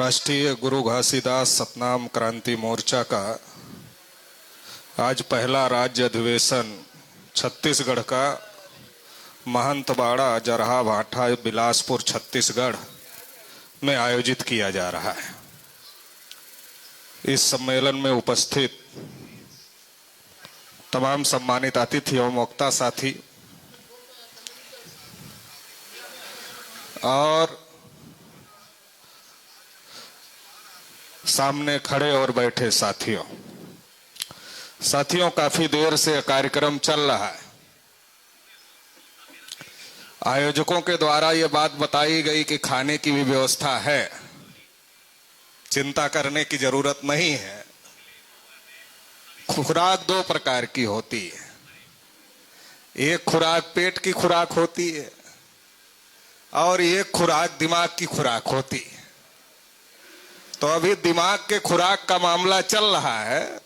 राष्ट्रीय गुरु घासीदास सतनाम क्रांति मोर्चा का आज पहला राज्य अधिवेशन छत्तीसगढ़ का महंतवाड़ा जरहा भाठा बिलासपुर छत्तीसगढ़ में आयोजित किया जा रहा है। इस सम्मेलन में उपस्थित तमाम सम्मानित अतिथि एवं वक्ता साथी और सामने खड़े और बैठे साथियों काफी देर से कार्यक्रम चल रहा है। आयोजकों के द्वारा ये बात बताई गई कि खाने की भी व्यवस्था है, चिंता करने की जरूरत नहीं है। खुराक दो प्रकार की होती है, एक खुराक पेट की खुराक होती है और एक खुराक दिमाग की खुराक होती है। तो अभी दिमाग के खुराक का मामला चल रहा है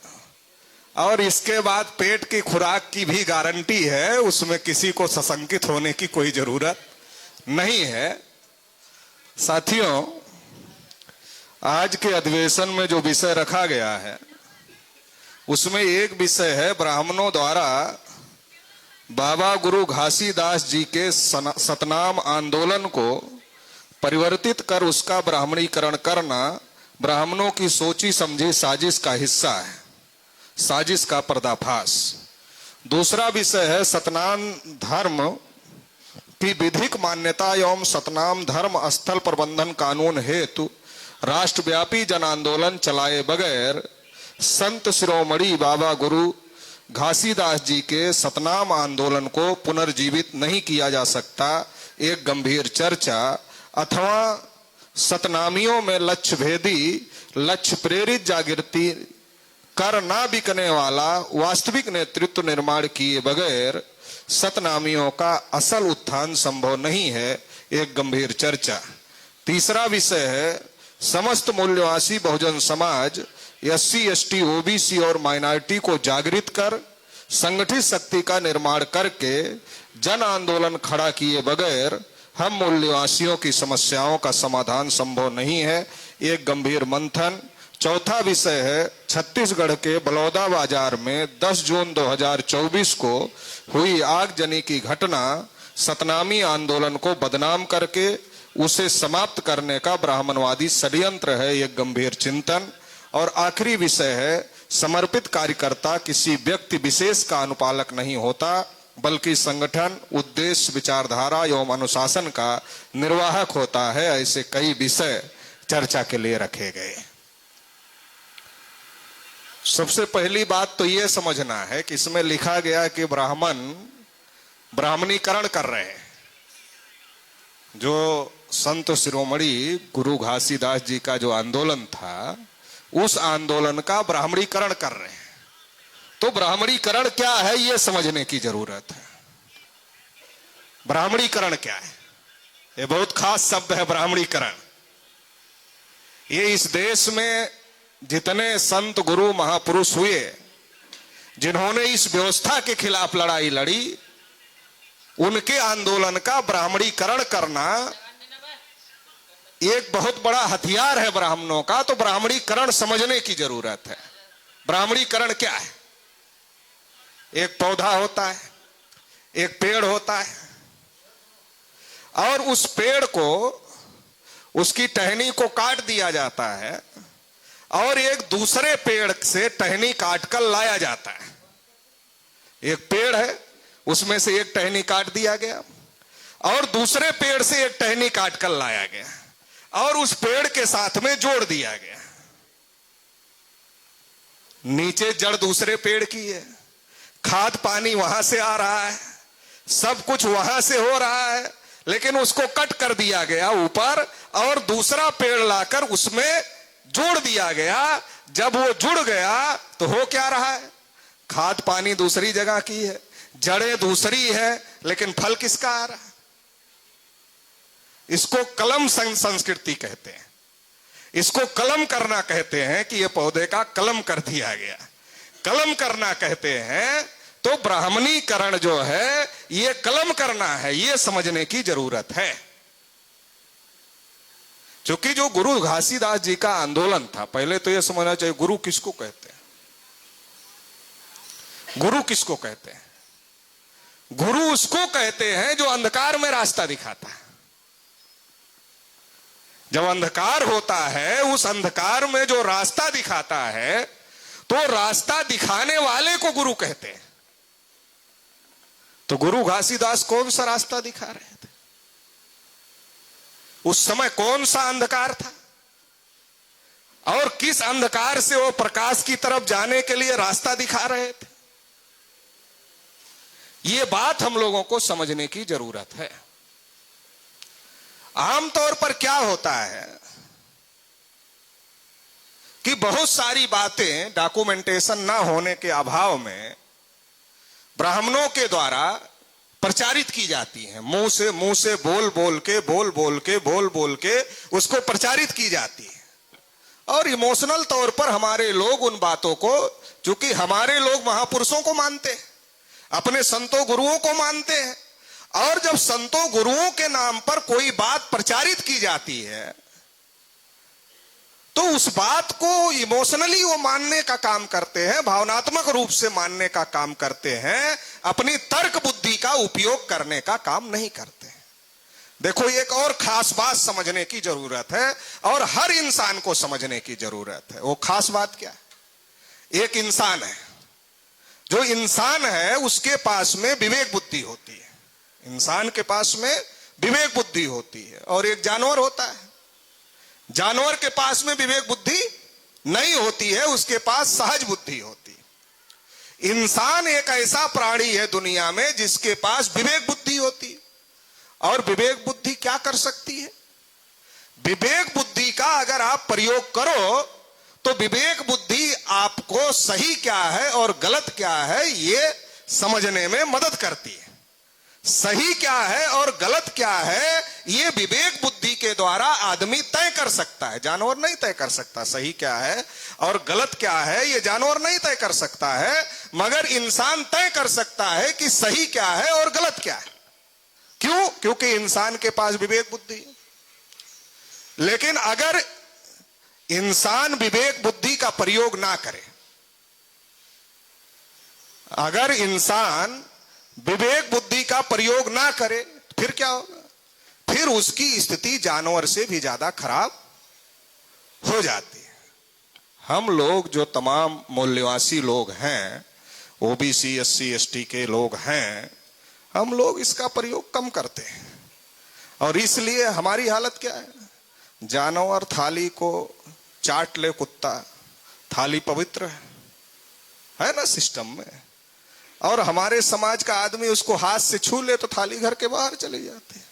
और इसके बाद पेट की खुराक की भी गारंटी है, उसमें किसी को सशंकित होने की कोई जरूरत नहीं है। साथियों, आज के अधिवेशन में जो विषय रखा गया है उसमें एक विषय है ब्राह्मणों द्वारा बाबा गुरु घासीदास जी के सतनाम आंदोलन को परिवर्तित कर उसका ब्राह्मणीकरण करना ब्राह्मणों की सोची समझी साजिश का हिस्सा है, साजिश का पर्दाफाश। दूसरा विषय है सतनाम धर्म की विधिक मान्यता एवं सतनाम धर्म स्थल प्रबंधन कानून हेतु राष्ट्रव्यापी जन आंदोलन चलाए बगैर संत शिरोमणि बाबा गुरु घासीदास जी के सतनाम आंदोलन को पुनर्जीवित नहीं किया जा सकता। एक गंभीर चर्चा अथवा सतनामियों में लक्ष्य भेदी लक्ष्य प्रेरित जागृति कर ना बिकने वाला वास्तविक नेतृत्व निर्माण किए बगैर सतनामियों का असल उत्थान संभव नहीं है। एक गंभीर चर्चा। तीसरा विषय है समस्त मूल्यवासी Bahujan Samaj SC ST OBC और माइनॉरिटी को जागृत कर संगठित शक्ति का निर्माण करके जन आंदोलन खड़ा किए बगैर हम मूल्यवासियों की समस्याओं का समाधान संभव नहीं है। एक गंभीर मंथन। चौथा विषय है छत्तीसगढ़ के बलौदा बाजार में 10 जून 2024 को हुई आगजनी की घटना सतनामी आंदोलन को बदनाम करके उसे समाप्त करने का ब्राह्मणवादी षड्यंत्र है। एक गंभीर चिंतन। और आखिरी विषय है समर्पित कार्यकर्ता किसी व्यक्ति विशेष का अनुपालक नहीं होता बल्कि संगठन उद्देश्य विचारधारा एवं अनुशासन का निर्वाहक होता है। ऐसे कई विषय चर्चा के लिए रखे गए। सबसे पहली बात तो यह समझना है कि इसमें लिखा गया कि ब्राह्मण ब्राह्मणीकरण कर रहे हैं। जो संत शिरोमणि गुरु घासीदास जी का जो आंदोलन था उस आंदोलन का ब्राह्मणीकरण कर रहे हैं। तो ब्राह्मणीकरण क्या है यह समझने की जरूरत है। ब्राह्मणीकरण क्या है? यह बहुत खास शब्द है ब्राह्मणीकरण। ये इस देश में जितने संत गुरु महापुरुष हुए जिन्होंने इस व्यवस्था के खिलाफ लड़ाई लड़ी, उनके आंदोलन का ब्राह्मणीकरण करना एक बहुत बड़ा हथियार है ब्राह्मणों का। तो ब्राह्मणीकरण समझने की जरूरत है। ब्राह्मणीकरण क्या है? एक पौधा होता है, एक पेड़ होता है और उस पेड़ को उसकी टहनी को काट दिया जाता है और एक दूसरे पेड़ से टहनी काटकर लाया जाता है। एक पेड़ है, उसमें से एक टहनी काट दिया गया और दूसरे पेड़ से एक टहनी काटकर लाया गया और उस पेड़ के साथ में जोड़ दिया गया। नीचे जड़ दूसरे पेड़ की है, खाद पानी वहां से आ रहा है, सब कुछ वहां से हो रहा है, लेकिन उसको कट कर दिया गया ऊपर और दूसरा पेड़ लाकर उसमें जोड़ दिया गया। जब वो जुड़ गया तो हो क्या रहा है? खाद पानी दूसरी जगह की है, जड़ें दूसरी है, लेकिन फल किसका आ रहा है? इसको कलम संस्कृति कहते हैं। इसको कलम करना कहते हैं कि ये पौधे का कलम कर दिया गया। कलम करना कहते हैं। तो ब्राह्मणीकरण जो है ये कलम करना है, ये समझने की जरूरत है। क्योंकि जो गुरु घासीदास जी का आंदोलन था, पहले तो यह समझना चाहिए गुरु किसको कहते हैं। गुरु किसको कहते हैं? गुरु उसको कहते हैं जो अंधकार में रास्ता दिखाता है। जब अंधकार होता है, उस अंधकार में जो रास्ता दिखाता है, तो रास्ता दिखाने वाले को गुरु कहते हैं। तो गुरु घासीदास कौन सा रास्ता दिखा रहे थे? उस समय कौन सा अंधकार था और किस अंधकार से वो प्रकाश की तरफ जाने के लिए रास्ता दिखा रहे थे? ये बात हम लोगों को समझने की जरूरत है। आमतौर पर क्या होता है कि बहुत सारी बातें डॉक्यूमेंटेशन ना होने के अभाव में ब्राह्मणों के द्वारा प्रचारित की जाती हैं। मुंह से बोल बोल के उसको प्रचारित की जाती है। और इमोशनल तौर पर हमारे लोग उन बातों को, चूंकि हमारे लोग महापुरुषों को मानते हैं, अपने संतों गुरुओं को मानते हैं, और जब संतों गुरुओं के नाम पर कोई बात प्रचारित की जाती है तो उस बात को इमोशनली वो मानने का काम करते हैं, भावनात्मक रूप से मानने का काम करते हैं, अपनी तर्क बुद्धि का उपयोग करने का काम नहीं करते। देखो, एक और खास बात समझने की जरूरत है और हर इंसान को समझने की जरूरत है। वो खास बात क्या है? एक इंसान है, जो इंसान है उसके पास में विवेक बुद्धि होती है। इंसान के पास में विवेक बुद्धि होती है। और एक जानवर होता है, जानवर के पास में विवेक बुद्धि नहीं होती है, उसके पास सहज बुद्धि होती है। इंसान एक ऐसा प्राणी है दुनिया में जिसके पास विवेक बुद्धि होती है। और विवेक बुद्धि क्या कर सकती है? विवेक बुद्धि का अगर आप प्रयोग करो तो विवेक बुद्धि आपको सही क्या है और गलत क्या है ये समझने में मदद करती है। सही क्या है और गलत क्या है ये विवेक बुद्धि के द्वारा आदमी तय कर सकता है। जानवर नहीं तय कर सकता सही क्या है और गलत क्या है, ये जानवर नहीं तय कर सकता है, मगर इंसान तय कर सकता है कि सही क्या है और गलत क्या है। क्यों? क्योंकि इंसान के पास विवेक बुद्धि है। लेकिन अगर इंसान विवेक बुद्धि का प्रयोग ना करे, अगर इंसान विवेक बुद्धि का प्रयोग ना करे, फिर क्या होगा? फिर उसकी स्थिति जानवर से भी ज्यादा खराब हो जाती है। हम लोग जो तमाम मूल्यवासी लोग हैं, ओबीसी एससी एसटी के लोग हैं, हम लोग इसका प्रयोग कम करते हैं। और इसलिए हमारी हालत क्या है? जानवर थाली को चाट ले कुत्ता, थाली पवित्र है ना सिस्टम में। और हमारे समाज का आदमी उसको हाथ से छू ले तो थाली घर के बाहर चले जाते हैं।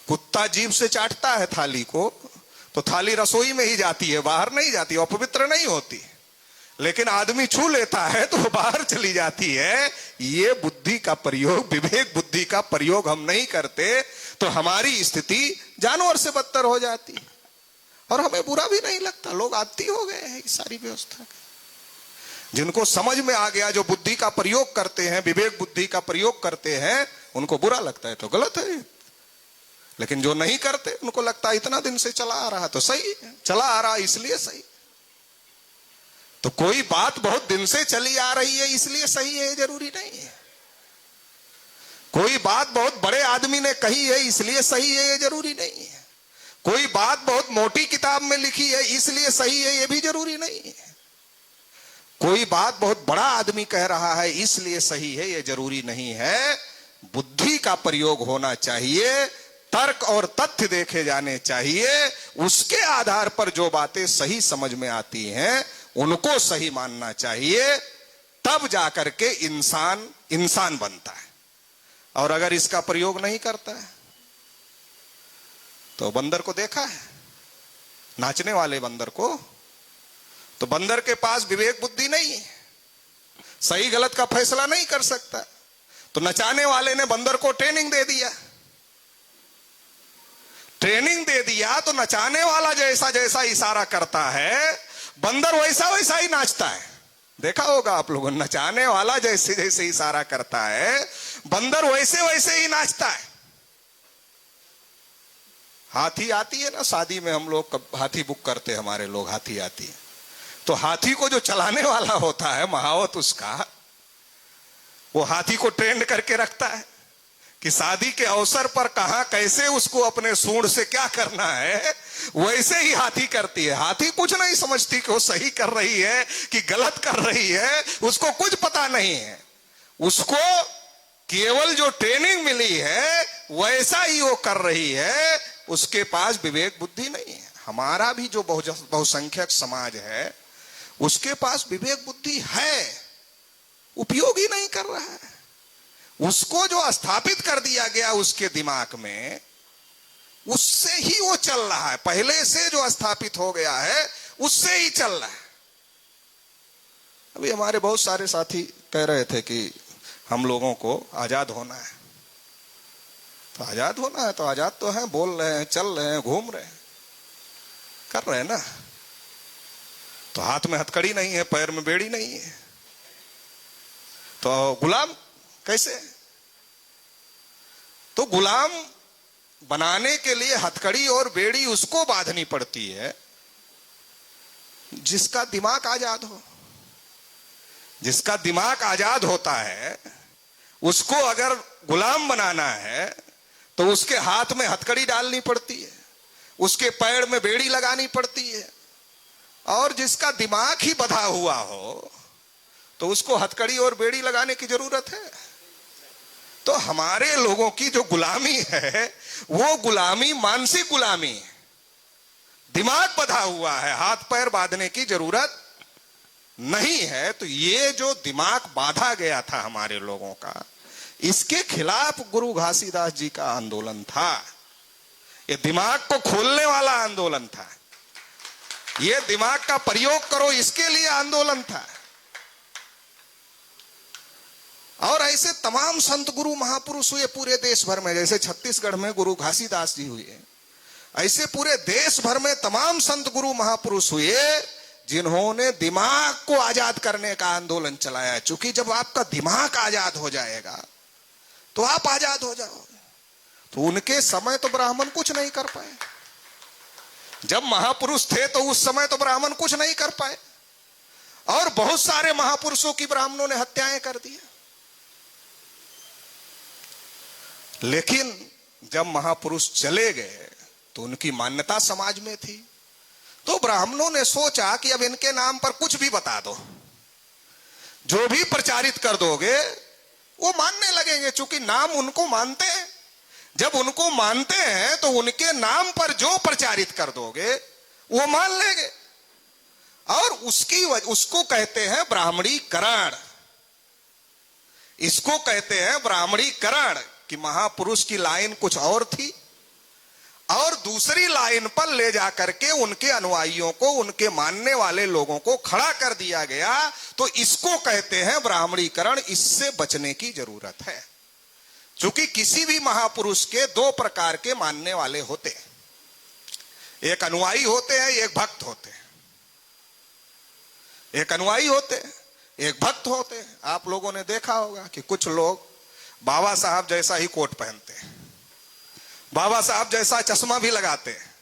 कुत्ता जीभ से चाटता है थाली को तो थाली रसोई में ही जाती है, बाहर नहीं जाती, अपवित्र नहीं होती। लेकिन आदमी छू लेता है तो बाहर चली जाती है। ये बुद्धि का प्रयोग, विवेक बुद्धि का प्रयोग हम नहीं करते तो हमारी स्थिति जानवर से बदतर हो जाती है। और हमें बुरा भी नहीं लगता, लोग आदी हो गए हैं इस सारी व्यवस्था के। जिनको समझ में आ गया, जो बुद्धि का प्रयोग करते हैं, विवेक बुद्धि का प्रयोग करते हैं, उनको बुरा लगता है तो गलत है। लेकिन जो नहीं करते उनको लगता है इतना दिन से चला आ रहा तो सही है, चला आ रहा इसलिए सही। तो कोई बात बहुत दिन से चली आ रही है इसलिए सही है जरूरी नहीं है। कोई बात बहुत बड़े आदमी ने कही है इसलिए सही है ये जरूरी नहीं है। कोई बात बहुत मोटी किताब में लिखी है इसलिए सही है ये भी जरूरी नहीं है। कोई बात बहुत बड़ा आदमी कह रहा है इसलिए सही है ये जरूरी नहीं है। बुद्धि का प्रयोग होना चाहिए, तर्क और तथ्य देखे जाने चाहिए, उसके आधार पर जो बातें सही समझ में आती हैं उनको सही मानना चाहिए, तब जाकर के इंसान इंसान बनता है। और अगर इसका प्रयोग नहीं करता है तो बंदर को देखा है, नाचने वाले बंदर को, तो बंदर के पास विवेक बुद्धि नहीं है, सही गलत का फैसला नहीं कर सकता। तो नचाने वाले ने बंदर को ट्रेनिंग दे दिया, ट्रेनिंग दे दिया तो नचाने वाला जैसा जैसा इशारा करता है बंदर वैसा वैसा ही नाचता है। देखा होगा आप लोगों ने, नचाने वाला जैसे जैसे इशारा करता है बंदर वैसे वैसे ही नाचता है। हाथी आती है ना, शादी में हम लोग हाथी बुक करते हैं, हमारे लोग हाथी आती है, तो हाथी को जो चलाने वाला होता है महावत उसका, वो हाथी को ट्रेंड करके रखता है कि शादी के अवसर पर कहां कैसे उसको अपने सूंड से क्या करना है, वैसे ही हाथी करती है। हाथी कुछ नहीं समझती कि वो सही कर रही है कि गलत कर रही है, उसको कुछ पता नहीं है। उसको केवल जो ट्रेनिंग मिली है वैसा ही वो कर रही है, उसके पास विवेक बुद्धि नहीं है। हमारा भी जो बहुसंख्यक समाज है उसके पास विवेक बुद्धि है, उपयोग ही नहीं कर रहा है। उसको जो स्थापित कर दिया गया उसके दिमाग में, उससे ही वो चल रहा है, पहले से जो स्थापित हो गया है उससे ही चल रहा है। अभी हमारे बहुत सारे साथी कह रहे थे कि हम लोगों को आजाद होना है, तो आजाद होना है तो आजाद तो है, बोल रहे हैं, चल रहे हैं, घूम रहे हैं, कर रहे हैं ना। तो हाथ में हथकड़ी नहीं है, पैर में बेड़ी नहीं है, तो गुलाम कैसे? तो गुलाम बनाने के लिए हथकड़ी और बेड़ी उसको बांधनी पड़ती है जिसका दिमाग आजाद हो। जिसका दिमाग आजाद होता है उसको अगर गुलाम बनाना है तो उसके हाथ में हथकड़ी डालनी पड़ती है, उसके पैर में बेड़ी लगानी पड़ती है। और जिसका दिमाग ही बंधा हुआ हो तो उसको हथकड़ी और बेड़ी लगाने की जरूरत है। तो हमारे लोगों की जो गुलामी है वो गुलामी मानसिक गुलामी है, दिमाग बंधा हुआ है, हाथ पैर बांधने की जरूरत नहीं है। तो ये जो दिमाग बांधा गया था हमारे लोगों का, इसके खिलाफ गुरु घासीदास जी का आंदोलन था। ये दिमाग को खोलने वाला आंदोलन था, ये दिमाग का प्रयोग करो इसके लिए आंदोलन था। और ऐसे तमाम संत गुरु महापुरुष हुए पूरे देश भर में, जैसे छत्तीसगढ़ में गुरु घासीदास जी हुए, ऐसे पूरे देश भर में तमाम संत गुरु महापुरुष हुए जिन्होंने दिमाग को आजाद करने का आंदोलन चलाया। क्योंकि जब आपका दिमाग आजाद हो जाएगा तो आप आजाद हो जाओगे। तो उनके समय तो ब्राह्मण कुछ नहीं कर पाए, जब महापुरुष थे तो उस समय तो ब्राह्मण कुछ नहीं कर पाए, और बहुत सारे महापुरुषों की ब्राह्मणों ने हत्याएं कर दी। लेकिन जब महापुरुष चले गए तो उनकी मान्यता समाज में थी, तो ब्राह्मणों ने सोचा कि अब इनके नाम पर कुछ भी बता दो, जो भी प्रचारित कर दोगे वो मानने लगेंगे, क्योंकि नाम उनको मानते हैं। जब उनको मानते हैं तो उनके नाम पर जो प्रचारित कर दोगे वो मान लेंगे। और उसको कहते हैं ब्राह्मणीकरण, इसको कहते हैं ब्राह्मणीकरण, कि महापुरुष की लाइन कुछ और थी और दूसरी लाइन पर ले जाकर के उनके अनुयायियों को, उनके मानने वाले लोगों को खड़ा कर दिया गया। तो इसको कहते हैं ब्राह्मणीकरण। इससे बचने की जरूरत है, क्योंकि किसी भी महापुरुष के दो प्रकार के मानने वाले होते हैं, एक अनुयायी होते हैं, एक भक्त होते हैं। एक अनुयायी होते हैं, एक भक्त होते हैं। आप लोगों ने देखा होगा कि कुछ लोग बाबा साहब जैसा ही कोट पहनते हैं, बाबा साहब जैसा चश्मा भी लगाते हैं,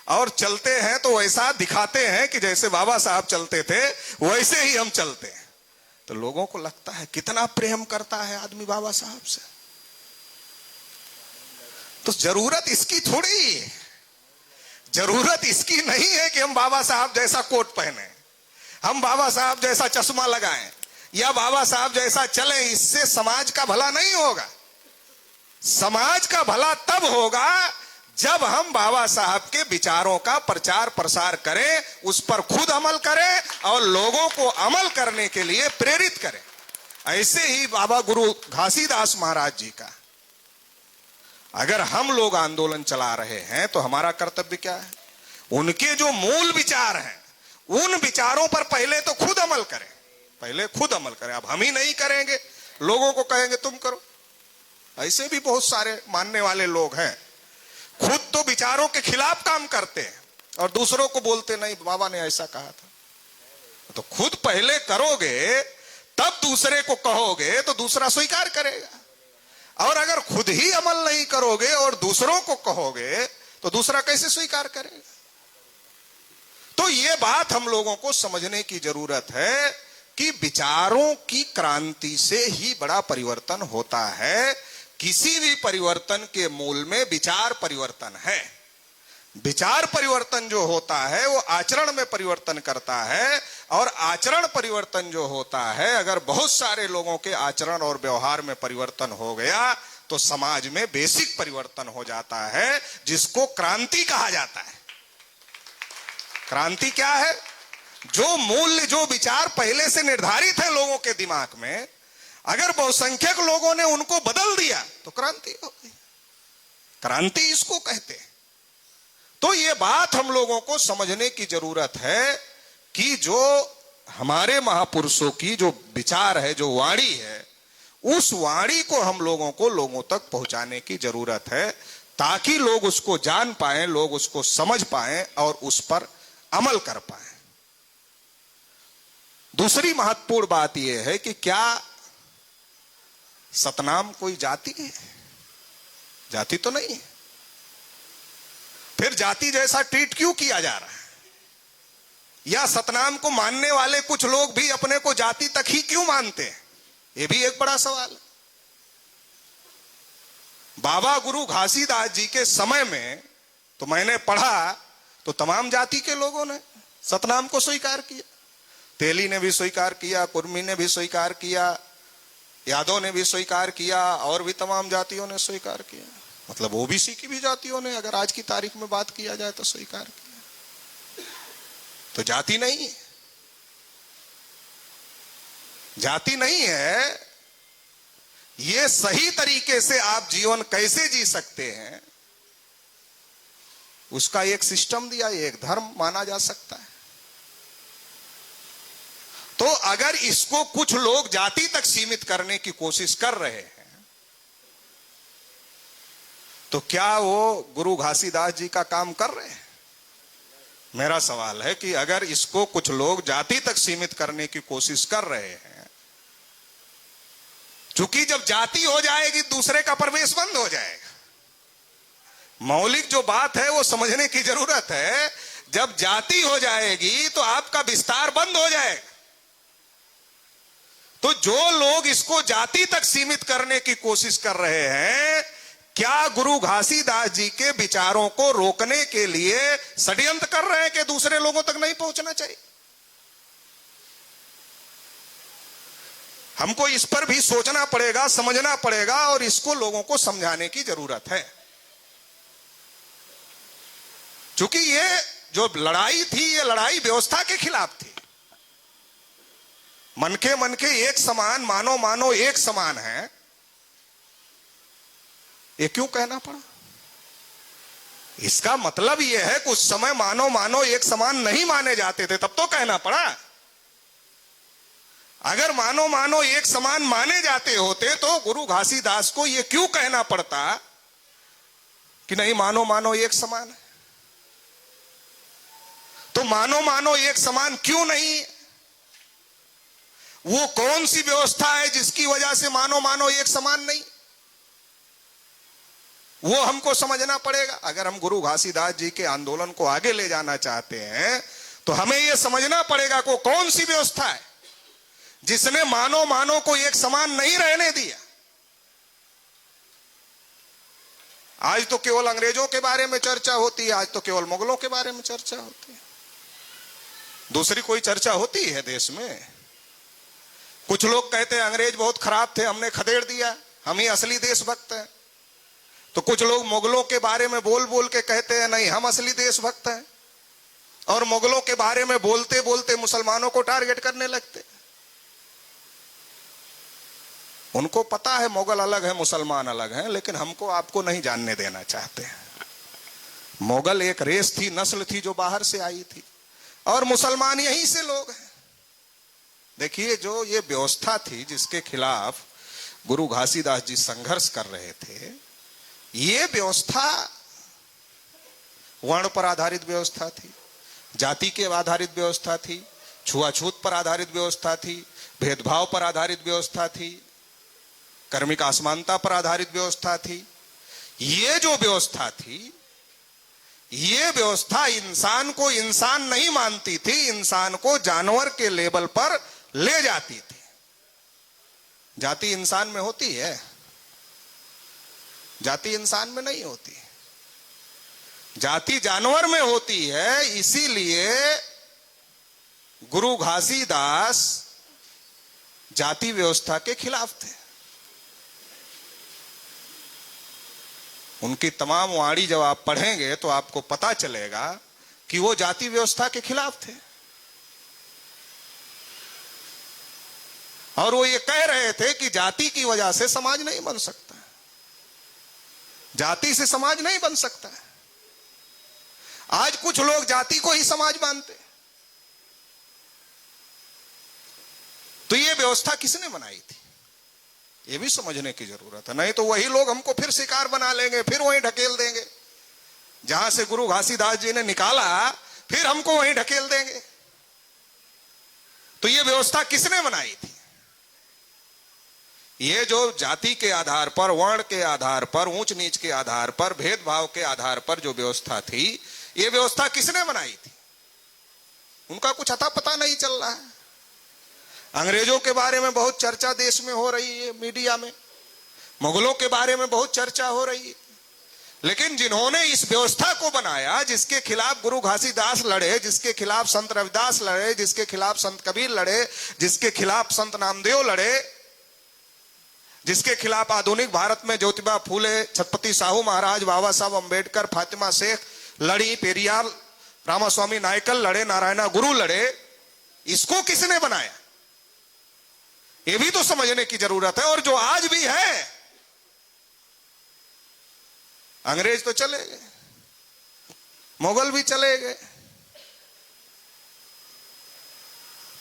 और चलते हैं तो वैसा दिखाते हैं कि जैसे बाबा साहब चलते थे वैसे ही हम चलते हैं। तो लोगों को लगता है कितना प्रेम करता है आदमी बाबा साहब से। तो जरूरत इसकी थोड़ी है, जरूरत इसकी नहीं है कि हम बाबा साहब जैसा कोट पहने, हम बाबा साहब जैसा चश्मा लगाएं या बाबा साहब जैसा चले। इससे समाज का भला नहीं होगा। समाज का भला तब होगा जब हम बाबा साहब के विचारों का प्रचार प्रसार करें, उस पर खुद अमल करें और लोगों को अमल करने के लिए प्रेरित करें। ऐसे ही बाबा गुरु घासीदास महाराज जी का अगर हम लोग आंदोलन चला रहे हैं तो हमारा कर्तव्य क्या है? उनके जो मूल विचार हैं उन विचारों पर पहले तो खुद अमल करें, पहले खुद अमल करें। अब हम ही नहीं करेंगे, लोगों को कहेंगे तुम करो। ऐसे भी बहुत सारे मानने वाले लोग हैं, खुद तो विचारों के खिलाफ काम करते हैं और दूसरों को बोलते नहीं बाबा ने ऐसा कहा था। तो खुद पहले करोगे तब दूसरे को कहोगे तो दूसरा स्वीकार करेगा। और अगर खुद ही अमल नहीं करोगे और दूसरों को कहोगे तो दूसरा कैसे स्वीकार करेगा? तो ये बात हम लोगों को समझने की जरूरत है कि विचारों की क्रांति से ही बड़ा परिवर्तन होता है। किसी भी परिवर्तन के मूल में विचार परिवर्तन है। विचार परिवर्तन जो होता है वो आचरण में परिवर्तन करता है, और आचरण परिवर्तन जो होता है, अगर बहुत सारे लोगों के आचरण और व्यवहार में परिवर्तन हो गया तो समाज में बेसिक परिवर्तन हो जाता है, जिसको क्रांति कहा जाता है। क्रांति क्या है? जो मूल्य, जो विचार पहले से निर्धारित है लोगों के दिमाग में, अगर बहुसंख्यक लोगों ने उनको बदल दिया तो क्रांति हो गई। क्रांति इसको कहते हैं। तो ये बात हम लोगों को समझने की जरूरत है कि जो हमारे महापुरुषों की जो विचार है, जो वाणी है, उस वाणी को हम लोगों को लोगों तक पहुंचाने की जरूरत है, ताकि लोग उसको जान पाएं, लोग उसको समझ पाएं और उस पर अमल कर पाएं। दूसरी महत्वपूर्ण बात यह है कि क्या सतनाम कोई जाति है? जाति तो नहीं है। फिर जाति जैसा ट्रीट क्यों किया जा रहा है? या सतनाम को मानने वाले कुछ लोग भी अपने को जाति तक ही क्यों मानते हैं? यह भी एक बड़ा सवाल है। बाबा गुरु घासीदास जी के समय में तो मैंने पढ़ा तो तमाम जाति के लोगों ने सतनाम को स्वीकार किया। तेली ने भी स्वीकार किया, कुर्मी ने भी स्वीकार किया, यादव ने भी स्वीकार किया, और भी तमाम जातियों ने स्वीकार किया। मतलब ओबीसी की भी जातियों ने, अगर आज की तारीख में बात किया जाए तो, स्वीकार किया। तो जाति नहीं है, जाति नहीं है। ये सही तरीके से आप जीवन कैसे जी सकते हैं उसका एक सिस्टम दिया, एक धर्म माना जा सकता है। तो अगर इसको कुछ लोग जाति तक सीमित करने की कोशिश कर रहे हैं तो क्या वो गुरु घासीदास जी का काम कर रहे हैं? मेरा सवाल है कि अगर इसको कुछ लोग जाति तक सीमित करने की कोशिश कर रहे हैं, क्योंकि जब जाति हो जाएगी दूसरे का प्रवेश बंद हो जाएगा। मौलिक जो बात है वो समझने की जरूरत है। जब जाति हो जाएगी तो आपका विस्तार बंद हो जाएगा। तो जो लोग इसको जाति तक सीमित करने की कोशिश कर रहे हैं, क्या गुरु घासीदास जी के विचारों को रोकने के लिए षड्यंत्र कर रहे हैं कि दूसरे लोगों तक नहीं पहुंचना चाहिए? हमको इस पर भी सोचना पड़ेगा, समझना पड़ेगा, और इसको लोगों को समझाने की जरूरत है। क्योंकि ये जो लड़ाई थी, ये लड़ाई व्यवस्था के खिलाफ थी। मन के एक समान, मानो मानो एक समान है, ये क्यों कहना पड़ा? इसका मतलब यह है कि उस समय मानो मानो एक समान नहीं माने जाते थे, तब तो कहना पड़ा। अगर मानो मानो एक समान माने जाते होते तो गुरु घासीदास को यह क्यों कहना पड़ता कि नहीं, मानो मानो एक समान है? तो मानो मानो एक समान क्यों नहीं? वो कौन सी व्यवस्था है जिसकी वजह से मानो मानो एक समान नहीं? वो हमको समझना पड़ेगा। अगर हम गुरु घासीदास जी के आंदोलन को आगे ले जाना चाहते हैं तो हमें यह समझना पड़ेगा कि कौन सी व्यवस्था है जिसने मानो मानो को एक समान नहीं रहने दिया। आज तो केवल अंग्रेजों के बारे में चर्चा होती है, आज तो केवल मुगलों के बारे में चर्चा होती है। दूसरी कोई चर्चा होती है देश में? कुछ लोग कहते हैं अंग्रेज बहुत खराब थे, हमने खदेड़ दिया, हम ही असली देशभक्त हैं। तो कुछ लोग मुगलों के बारे में बोल बोल के कहते हैं नहीं, हम असली देशभक्त हैं, और मुगलों के बारे में बोलते बोलते मुसलमानों को टारगेट करने लगते। उनको पता है मुगल अलग है, मुसलमान अलग हैं, लेकिन हमको आपको नहीं जानने देना चाहते। मुगल एक रेस थी, नस्ल थी जो बाहर से आई थी, और मुसलमान यहीं से लोग हैं। देखिए, जो ये व्यवस्था थी जिसके खिलाफ गुरु घासीदास जी संघर्ष कर रहे थे, ये व्यवस्था वर्ण पर आधारित व्यवस्था थी, जाति के आधारित व्यवस्था थी, छुआछूत पर आधारित व्यवस्था थी, भेदभाव पर आधारित व्यवस्था थी। कर्मिक असमानता पर आधारित व्यवस्था थी। ये जो व्यवस्था थी, ये व्यवस्था इंसान को इंसान नहीं मानती थी, इंसान को जानवर के लेवल पर ले जाती थी। जाति इंसान में होती है, जाति इंसान में नहीं होती, जाति जानवर में होती है। इसीलिए गुरु घासीदास जाति व्यवस्था के खिलाफ थे। उनकी तमाम वाणी जब आप पढ़ेंगे तो आपको पता चलेगा कि वो जाति व्यवस्था के खिलाफ थे। और वो ये कह रहे थे कि जाति की वजह से समाज नहीं बन सकता, जाति से समाज नहीं बन सकता। आज कुछ लोग जाति को ही समाज मानते। तो ये व्यवस्था किसने बनाई थी, ये भी समझने की जरूरत है। नहीं तो वही लोग हमको फिर शिकार बना लेंगे, फिर वहीं ढकेल देंगे। जहां से गुरु घासीदास जी ने निकाला, फिर हमको वहीं ढकेल देंगे। तो ये व्यवस्था किसने बनाई थी? ये जो जाति के आधार पर, वर्ण के आधार पर, ऊंच नीच के आधार पर, भेदभाव के आधार पर जो व्यवस्था थी, ये व्यवस्था किसने बनाई थी? उनका कुछ अता पता नहीं चल रहा है। अंग्रेजों के बारे में बहुत चर्चा देश में हो रही है, मीडिया में। मुगलों के बारे में बहुत चर्चा हो रही है। लेकिन जिन्होंने इस व्यवस्था को बनाया, जिसके खिलाफ गुरु घासीदास लड़े, जिसके खिलाफ संत रविदास लड़े, जिसके खिलाफ संत कबीर लड़े, जिसके खिलाफ संत नामदेव लड़े, जिसके खिलाफ आधुनिक भारत में ज्योतिबा फूले, छत्रपति साहू महाराज, बाबा साहब अंबेडकर, फातिमा शेख लड़ी, पेरियार रामास्वामी नायकल लड़े, नारायणा गुरु लड़े, इसको किसने बनाया? ये भी तो समझने की जरूरत है। और जो आज भी है, अंग्रेज तो चले गए, मुगल भी चले गए,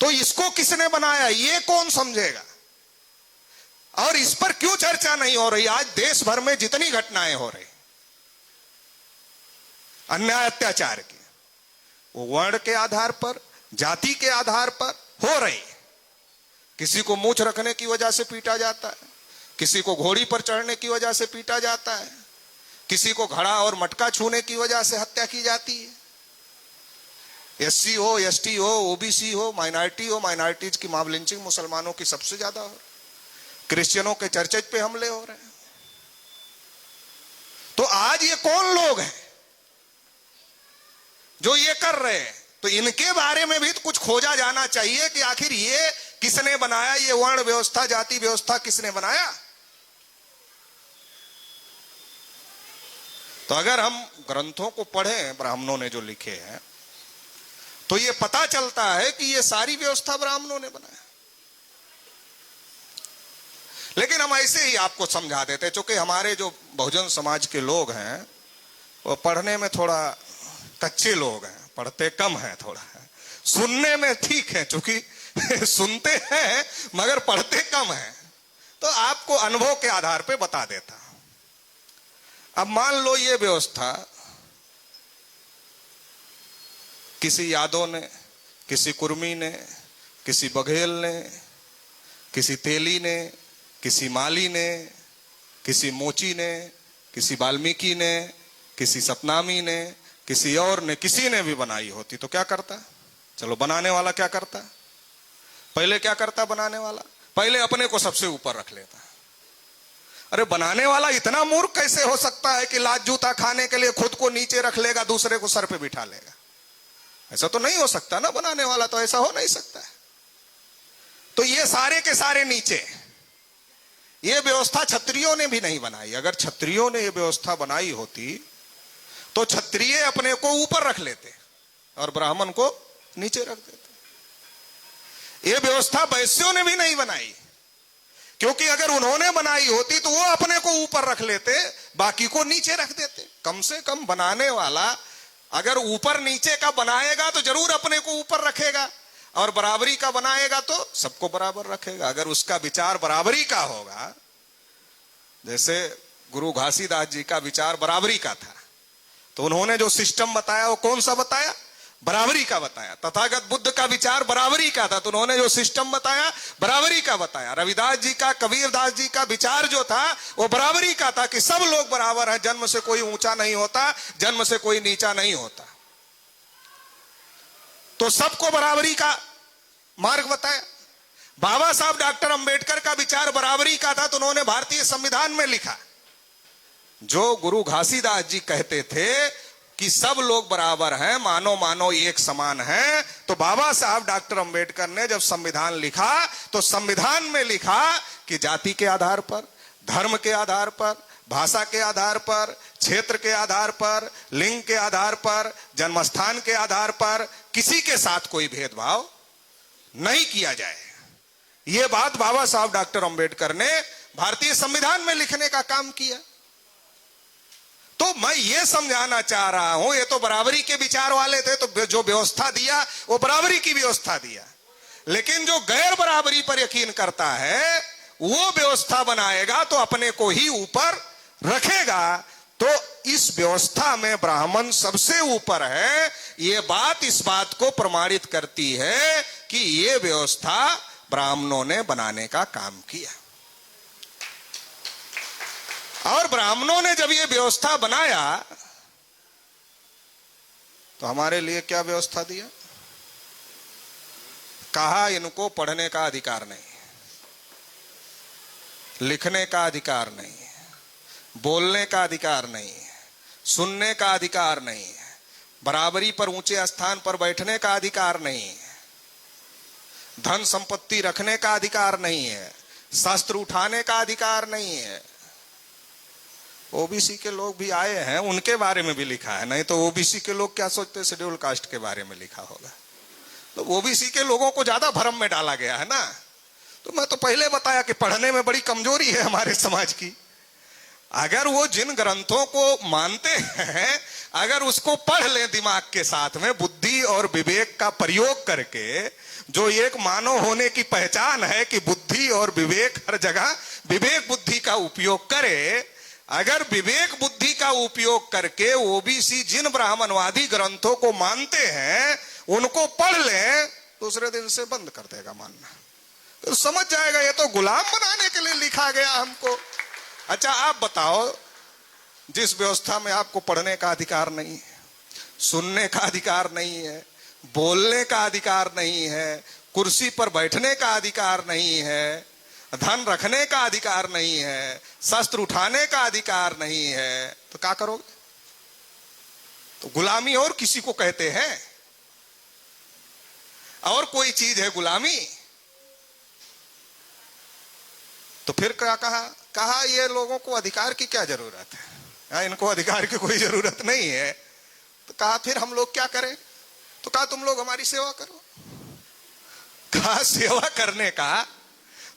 तो इसको किसने बनाया, ये कौन समझेगा? और इस पर क्यों चर्चा नहीं हो रही? आज देश भर में जितनी घटनाएं हो रही अन्याय अत्याचार की, वो वर्ण के आधार पर, जाति के आधार पर हो रही। किसी को मूंछ रखने की वजह से पीटा जाता है, किसी को घोड़ी पर चढ़ने की वजह से पीटा जाता है, किसी को घड़ा और मटका छूने की वजह से हत्या की जाती है। एससी हो, एसटी हो, ओबीसी हो, माइनॉरिटी हो, माइनॉरिटीज की मॉब लिंचिंग मुसलमानों की सबसे ज्यादा हो रही, क्रिश्चियनों के चर्चेज पे हमले हो रहे हैं। तो आज ये कौन लोग हैं जो ये कर रहे हैं? तो इनके बारे में भी तो कुछ खोजा जाना चाहिए कि आखिर ये किसने बनाया, ये वर्ण व्यवस्था, जाति व्यवस्था किसने बनाया? तो अगर हम ग्रंथों को पढ़ें, ब्राह्मणों ने जो लिखे हैं, तो ये पता चलता है कि ये सारी व्यवस्था ब्राह्मणों ने बनाया। लेकिन हम ऐसे ही आपको समझा देते, क्योंकि हमारे जो बहुजन समाज के लोग हैं वो पढ़ने में थोड़ा कच्चे लोग हैं, पढ़ते कम हैं, थोड़ा है। सुनने में ठीक है, चूंकि सुनते हैं मगर पढ़ते कम हैं, तो आपको अनुभव के आधार पे बता देता। अब मान लो ये व्यवस्था किसी यादव ने, किसी कुर्मी ने, किसी बघेल ने, किसी तेली ने, किसी माली ने, किसी मोची ने, किसी वाल्मीकि ने, किसी सतनामी ने, किसी और ने, किसी ने भी बनाई होती तो क्या करता? चलो, बनाने वाला क्या करता? पहले क्या करता बनाने वाला? पहले अपने को सबसे ऊपर रख लेता। अरे बनाने वाला इतना मूर्ख कैसे हो सकता है कि लात जूता खाने के लिए खुद को नीचे रख लेगा, दूसरे को सर पे बिठा लेगा? ऐसा तो नहीं हो सकता ना, बनाने वाला तो ऐसा हो नहीं सकता है। तो ये सारे के सारे नीचे, ये व्यवस्था क्षत्रियों ने भी नहीं बनाई। अगर क्षत्रियों ने ये व्यवस्था बनाई होती तो क्षत्रिय अपने को ऊपर रख लेते और ब्राह्मण को नीचे रख देते। ये व्यवस्था वैश्यों ने भी नहीं बनाई, क्योंकि अगर उन्होंने बनाई होती तो वो अपने को ऊपर रख लेते, बाकी को नीचे रख देते। कम से कम बनाने वाला अगर ऊपर नीचे का बनाएगा तो जरूर अपने को ऊपर रखेगा, और बराबरी का बनाएगा तो सबको बराबर रखेगा। अगर उसका विचार बराबरी का होगा, जैसे गुरु घासीदास जी का विचार बराबरी का था, तो उन्होंने जो सिस्टम बताया वो कौन सा बताया? बराबरी का बताया। तथागत बुद्ध का विचार बराबरी का था, तो उन्होंने जो सिस्टम बताया बराबरी का बताया। रविदास जी का, कबीरदास जी का विचार जो था वो बराबरी का था कि सब लोग बराबर हैं, जन्म से कोई ऊंचा नहीं होता, जन्म से कोई नीचा नहीं होता। तो सबको बराबरी का मार्ग बताया। बाबा साहब डॉक्टर अंबेडकर का विचार बराबरी का था, तो उन्होंने भारतीय संविधान में लिखा, जो गुरु घासीदास जी कहते थे कि सब लोग बराबर हैं, मानो मानो एक समान हैं, तो बाबा साहब डॉक्टर अंबेडकर ने जब संविधान लिखा तो संविधान में लिखा कि जाति के आधार पर, धर्म के आधार पर, भाषा के आधार पर, क्षेत्र के आधार पर, लिंग के आधार पर, जन्मस्थान के आधार पर किसी के साथ कोई भेदभाव नहीं किया जाए। यह बात बाबा साहब डॉक्टर अंबेडकर ने भारतीय संविधान में लिखने का काम किया। तो मैं ये समझाना चाह रहा हूं, ये तो बराबरी के विचार वाले थे, तो जो व्यवस्था दिया वो बराबरी की व्यवस्था दिया, लेकिन जो गैर बराबरी पर यकीन करता है वो व्यवस्था बनाएगा तो अपने को ही ऊपर रखेगा। तो इस व्यवस्था में ब्राह्मण सबसे ऊपर है। ये बात इस बात को प्रमाणित करती है कि ये व्यवस्था ब्राह्मणों ने बनाने का काम किया। और ब्राह्मणों ने जब ये व्यवस्था बनाया तो हमारे लिए क्या व्यवस्था दिया? कहा इनको पढ़ने का अधिकार नहीं, लिखने का अधिकार नहीं, बोलने का अधिकार नहीं, सुनने का अधिकार नहीं, बराबरी पर ऊंचे स्थान पर बैठने का अधिकार नहीं, धन संपत्ति रखने का अधिकार नहीं है, शस्त्र उठाने का अधिकार नहीं है। ओबीसी के लोग भी आए हैं, उनके बारे में भी लिखा है, नहीं तो ओबीसी के लोग क्या सोचते, शेड्यूल कास्ट के बारे में लिखा होगा। तो ओबीसी के लोगों को ज्यादा भ्रम में डाला गया है ना। तो मैं तो पहले बताया कि पढ़ने में बड़ी कमजोरी है हमारे समाज की। अगर वो जिन ग्रंथों को मानते हैं, अगर उसको पढ़ लें दिमाग के साथ में, बुद्धि और विवेक का प्रयोग करके, जो एक मानव होने की पहचान है कि बुद्धि और विवेक हर जगह विवेक बुद्धि का उपयोग करे, अगर विवेक बुद्धि का उपयोग करके ओबीसी जिन ब्राह्मणवादी ग्रंथों को मानते हैं उनको पढ़ लें, दूसरे दिन से बंद कर देगा मानना। तो समझ जाएगा ये तो गुलाम बनाने के लिए लिखा गया हमको। अच्छा आप बताओ, जिस व्यवस्था में आपको पढ़ने का अधिकार नहीं है, सुनने का अधिकार नहीं है, बोलने का अधिकार नहीं है, कुर्सी पर बैठने का अधिकार नहीं है, धन रखने का अधिकार नहीं है, शस्त्र उठाने का अधिकार नहीं है, तो क्या करोगे? तो गुलामी और किसी को कहते हैं? और कोई चीज है गुलामी? तो फिर क्या कहा ये लोगों को अधिकार की क्या जरूरत है, इनको अधिकार की कोई जरूरत नहीं है। तो कहा फिर हम लोग क्या करें? तो कहा तुम लोग हमारी सेवा करो। कहा सेवा करने का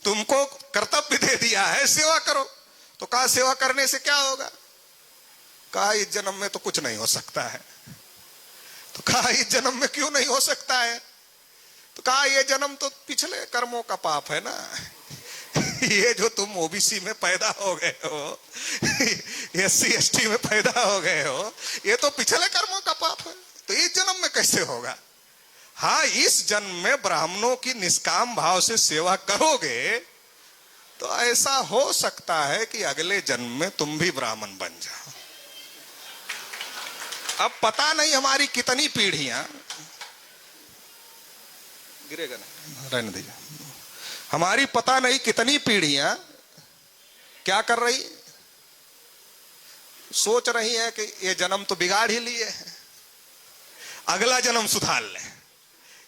तुमको कर्तव्य दे दिया है, सेवा करो। तो कहा सेवा करने से क्या होगा? कहा इस जन्म में तो कुछ नहीं हो सकता है। तो कहा इस जन्म में क्यों नहीं हो सकता है? तो कहा ये जन्म तो पिछले कर्मों का पाप है ना। ये जो तुम ओबीसी में पैदा हो गए हो, एससी एसटी में पैदा हो गए हो, ये तो पिछले कर्मों का पाप है, तो इस जन्म में कैसे होगा? हाँ, इस जन्म में ब्राह्मणों की निष्काम भाव से सेवा करोगे तो ऐसा हो सकता है कि अगले जन्म में तुम भी ब्राह्मण बन जाओ। अब पता नहीं हमारी कितनी पीढ़ियां, गिरेगा ना, रहने दीजिए, हमारी पता नहीं कितनी पीढ़ियां क्या कर रही, सोच रही है कि ये जन्म तो बिगाड़ ही लिए है, अगला जन्म सुधार ले।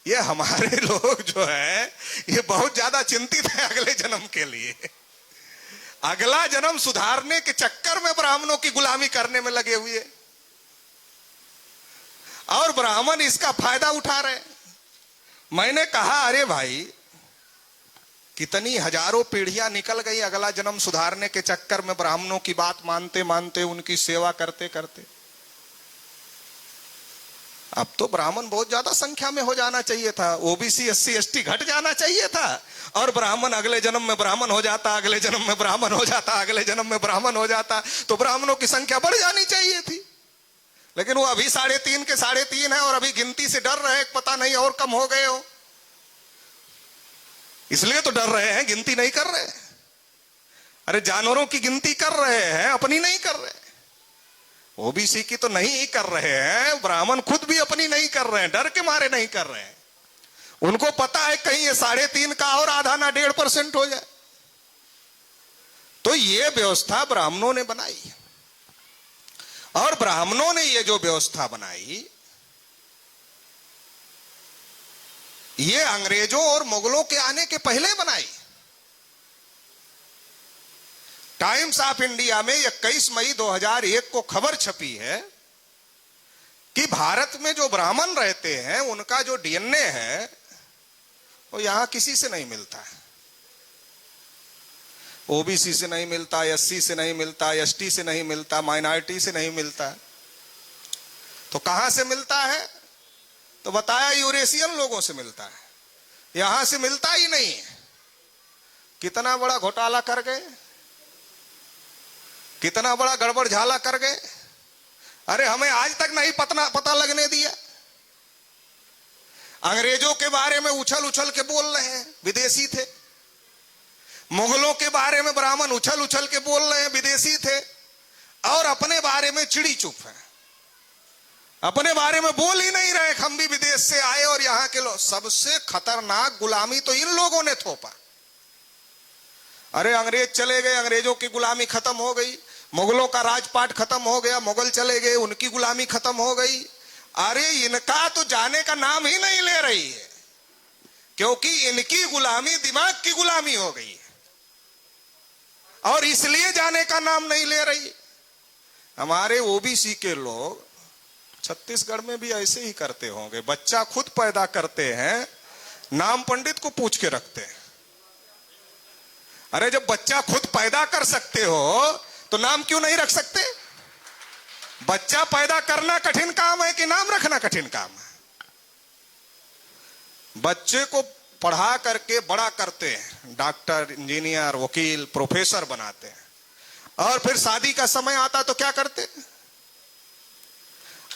ये हमारे लोग जो है ये बहुत ज्यादा चिंतित है अगले जन्म के लिए। अगला जन्म सुधारने के चक्कर में ब्राह्मणों की गुलामी करने में लगे हुए, और ब्राह्मण इसका फायदा उठा रहे। मैंने कहा अरे भाई, कितनी हजारों पीढ़ियां निकल गई अगला जन्म सुधारने के चक्कर में, ब्राह्मणों की बात मानते मानते, उनकी सेवा करते करते। अब तो ब्राह्मण बहुत ज्यादा संख्या में हो जाना चाहिए था, ओबीसी एससी एसटी घट जाना चाहिए था, और ब्राह्मण अगले जन्म में ब्राह्मण हो जाता, अगले जन्म में ब्राह्मण हो जाता, अगले जन्म में ब्राह्मण हो जाता, तो ब्राह्मणों की संख्या बढ़ जानी चाहिए थी। लेकिन वो अभी 3.5 के 3.5 है और अभी गिनती से डर रहे, पता नहीं और कम हो गए हो, इसलिए तो डर रहे हैं, गिनती नहीं कर रहे। अरे जानवरों की गिनती कर रहे हैं, अपनी नहीं कर रहे। ओबीसी की तो नहीं कर रहे हैं, ब्राह्मण खुद भी अपनी नहीं कर रहे हैं, डर के मारे नहीं कर रहे हैं। उनको पता है कहीं ये 3.5 का और आधा ना 1.5% हो जाए। तो ये व्यवस्था ब्राह्मणों ने बनाई, और ब्राह्मणों ने ये जो व्यवस्था बनाई, ये अंग्रेजों और मुगलों के आने के पहले बनाई। टाइम्स ऑफ इंडिया में 21 मई 2001 को खबर छपी है कि भारत में जो ब्राह्मण रहते हैं उनका जो डीएनए है वो यहां किसी से नहीं मिलता है। ओबीसी से नहीं मिलता, एससी से नहीं मिलता, एसटी से नहीं मिलता, माइनॉरिटी से नहीं मिलता। तो कहां से मिलता है? तो बताया यूरेशियन लोगों से मिलता है, यहां से मिलता ही नहीं है। कितना बड़ा घोटाला कर गए, कितना बड़ा गड़बड़ झाला कर गए। अरे हमें आज तक नहीं पता लगने दिया। अंग्रेजों के बारे में उछल उछल के बोल रहे हैं, विदेशी थे। मुगलों के बारे में ब्राह्मण उछल उछल के बोल रहे हैं, विदेशी थे। और अपने बारे में चिड़ी चुप है, अपने बारे में बोल ही नहीं रहे। हम भी विदेश से आए और यहां के लोग। सबसे खतरनाक गुलामी तो इन लोगों ने थोपा। अरे अंग्रेज चले गए, अंग्रेजों की गुलामी खत्म हो गई। मुगलों का राजपाट खत्म हो गया, मुगल चले गए, उनकी गुलामी खत्म हो गई। अरे इनका तो जाने का नाम ही नहीं ले रही है, क्योंकि इनकी गुलामी दिमाग की गुलामी हो गई है, और इसलिए जाने का नाम नहीं ले रही। हमारे ओबीसी के लोग छत्तीसगढ़ में भी ऐसे ही करते होंगे। बच्चा खुद पैदा करते हैं, नाम पंडित को पूछ के रखते हैं। अरे जब बच्चा खुद पैदा कर सकते हो तो नाम क्यों नहीं रख सकते? बच्चा पैदा करना कठिन काम है कि नाम रखना कठिन काम है? बच्चे को पढ़ा करके बड़ा करते हैं, डॉक्टर, इंजीनियर, वकील, प्रोफेसर बनाते हैं, और फिर शादी का समय आता तो क्या करते हैं?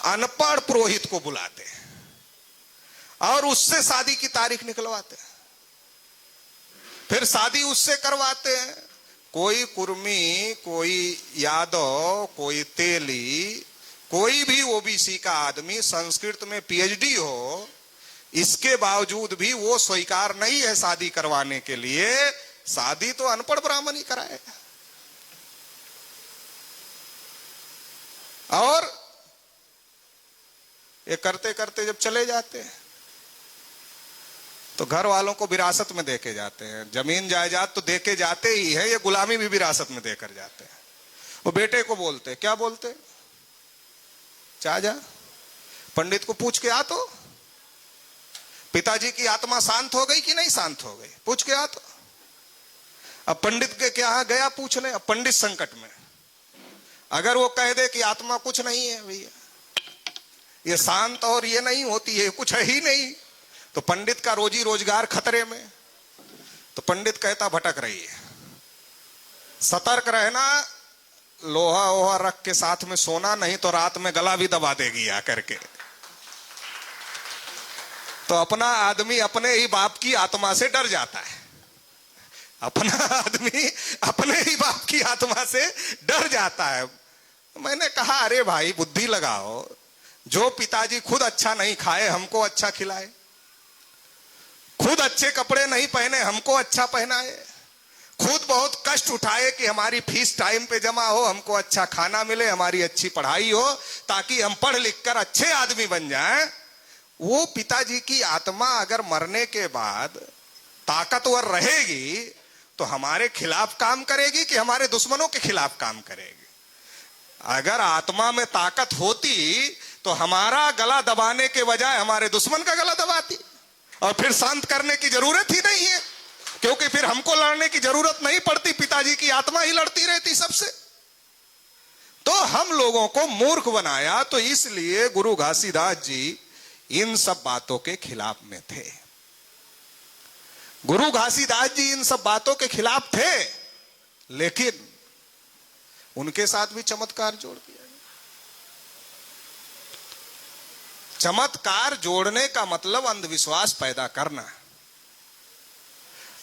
अनपढ़ पुरोहित को बुलाते हैं और उससे शादी की तारीख निकलवाते हैं। फिर शादी उससे करवाते हैं। कोई कुर्मी, कोई यादव, कोई तेली, कोई भी ओबीसी का आदमी संस्कृत में पीएचडी हो, इसके बावजूद भी वो स्वीकार नहीं है शादी करवाने के लिए। शादी तो अनपढ़ ब्राह्मण ही कराएगा। और ये करते करते जब चले जाते हैं तो घर वालों को विरासत में देके जाते हैं। जमीन जायदाद तो देके जाते ही है, ये गुलामी भी विरासत में देकर जाते हैं। वो बेटे को बोलते, क्या बोलते? जा पंडित को पूछ के आ तो, पिताजी की आत्मा शांत हो गई कि नहीं शांत हो गई, पूछ के आ तो। अब पंडित के क्या गया पूछने, अब पंडित संकट में। अगर वो कह दे कि आत्मा कुछ नहीं है भैया, ये शांत और ये नहीं होती है, कुछ है ही नहीं, तो पंडित का रोजी रोजगार खतरे में। तो पंडित कहता भटक रही है, सतर्क रहना, लोहा वोहा रख के साथ में सोना, नहीं तो रात में गला भी दबा देगी आकर के। तो अपना आदमी अपने ही बाप की आत्मा से डर जाता है। अपना आदमी अपने ही बाप की आत्मा से डर जाता है। मैंने कहा अरे भाई बुद्धि लगाओ, जो पिताजी खुद अच्छा नहीं खाए हमको अच्छा खिलाए, खुद अच्छे कपड़े नहीं पहने हमको अच्छा पहनाए, खुद बहुत कष्ट उठाए कि हमारी फीस टाइम पे जमा हो, हमको अच्छा खाना मिले, हमारी अच्छी पढ़ाई हो, ताकि हम पढ़ लिख कर अच्छे आदमी बन जाएं। वो पिताजी की आत्मा अगर मरने के बाद ताकतवर रहेगी तो हमारे खिलाफ काम करेगी कि हमारे दुश्मनों के खिलाफ काम करेगी? अगर आत्मा में ताकत होती तो हमारा गला दबाने के बजाय हमारे दुश्मन का गला दबाती, और फिर शांत करने की जरूरत ही नहीं है, क्योंकि फिर हमको लड़ने की जरूरत नहीं पड़ती, पिताजी की आत्मा ही लड़ती रहती सबसे। तो हम लोगों को मूर्ख बनाया। तो इसलिए गुरु घासीदास जी इन सब बातों के खिलाफ में थे। गुरु घासीदास जी इन सब बातों के खिलाफ थे, लेकिन उनके साथ भी चमत्कार जोड़ दिया। चमत्कार जोड़ने का मतलब अंधविश्वास पैदा करना,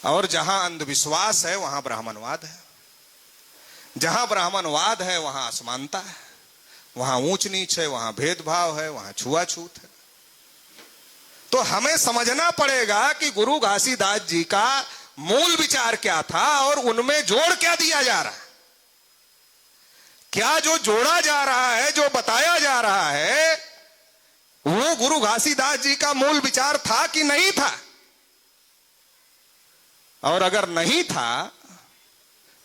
और जहां अंधविश्वास है वहां ब्राह्मणवाद है, जहां ब्राह्मणवाद है वहां असमानता है, वहां ऊंच नीच है, वहां भेदभाव है, वहां छुआछूत है। तो हमें समझना पड़ेगा कि गुरु घासीदास जी का मूल विचार क्या था और उनमें जोड़ क्या दिया जा रहा है। क्या जो जोड़ा जा रहा है, जो बताया जा रहा है, वो गुरु घासीदास जी का मूल विचार था कि नहीं था? और अगर नहीं था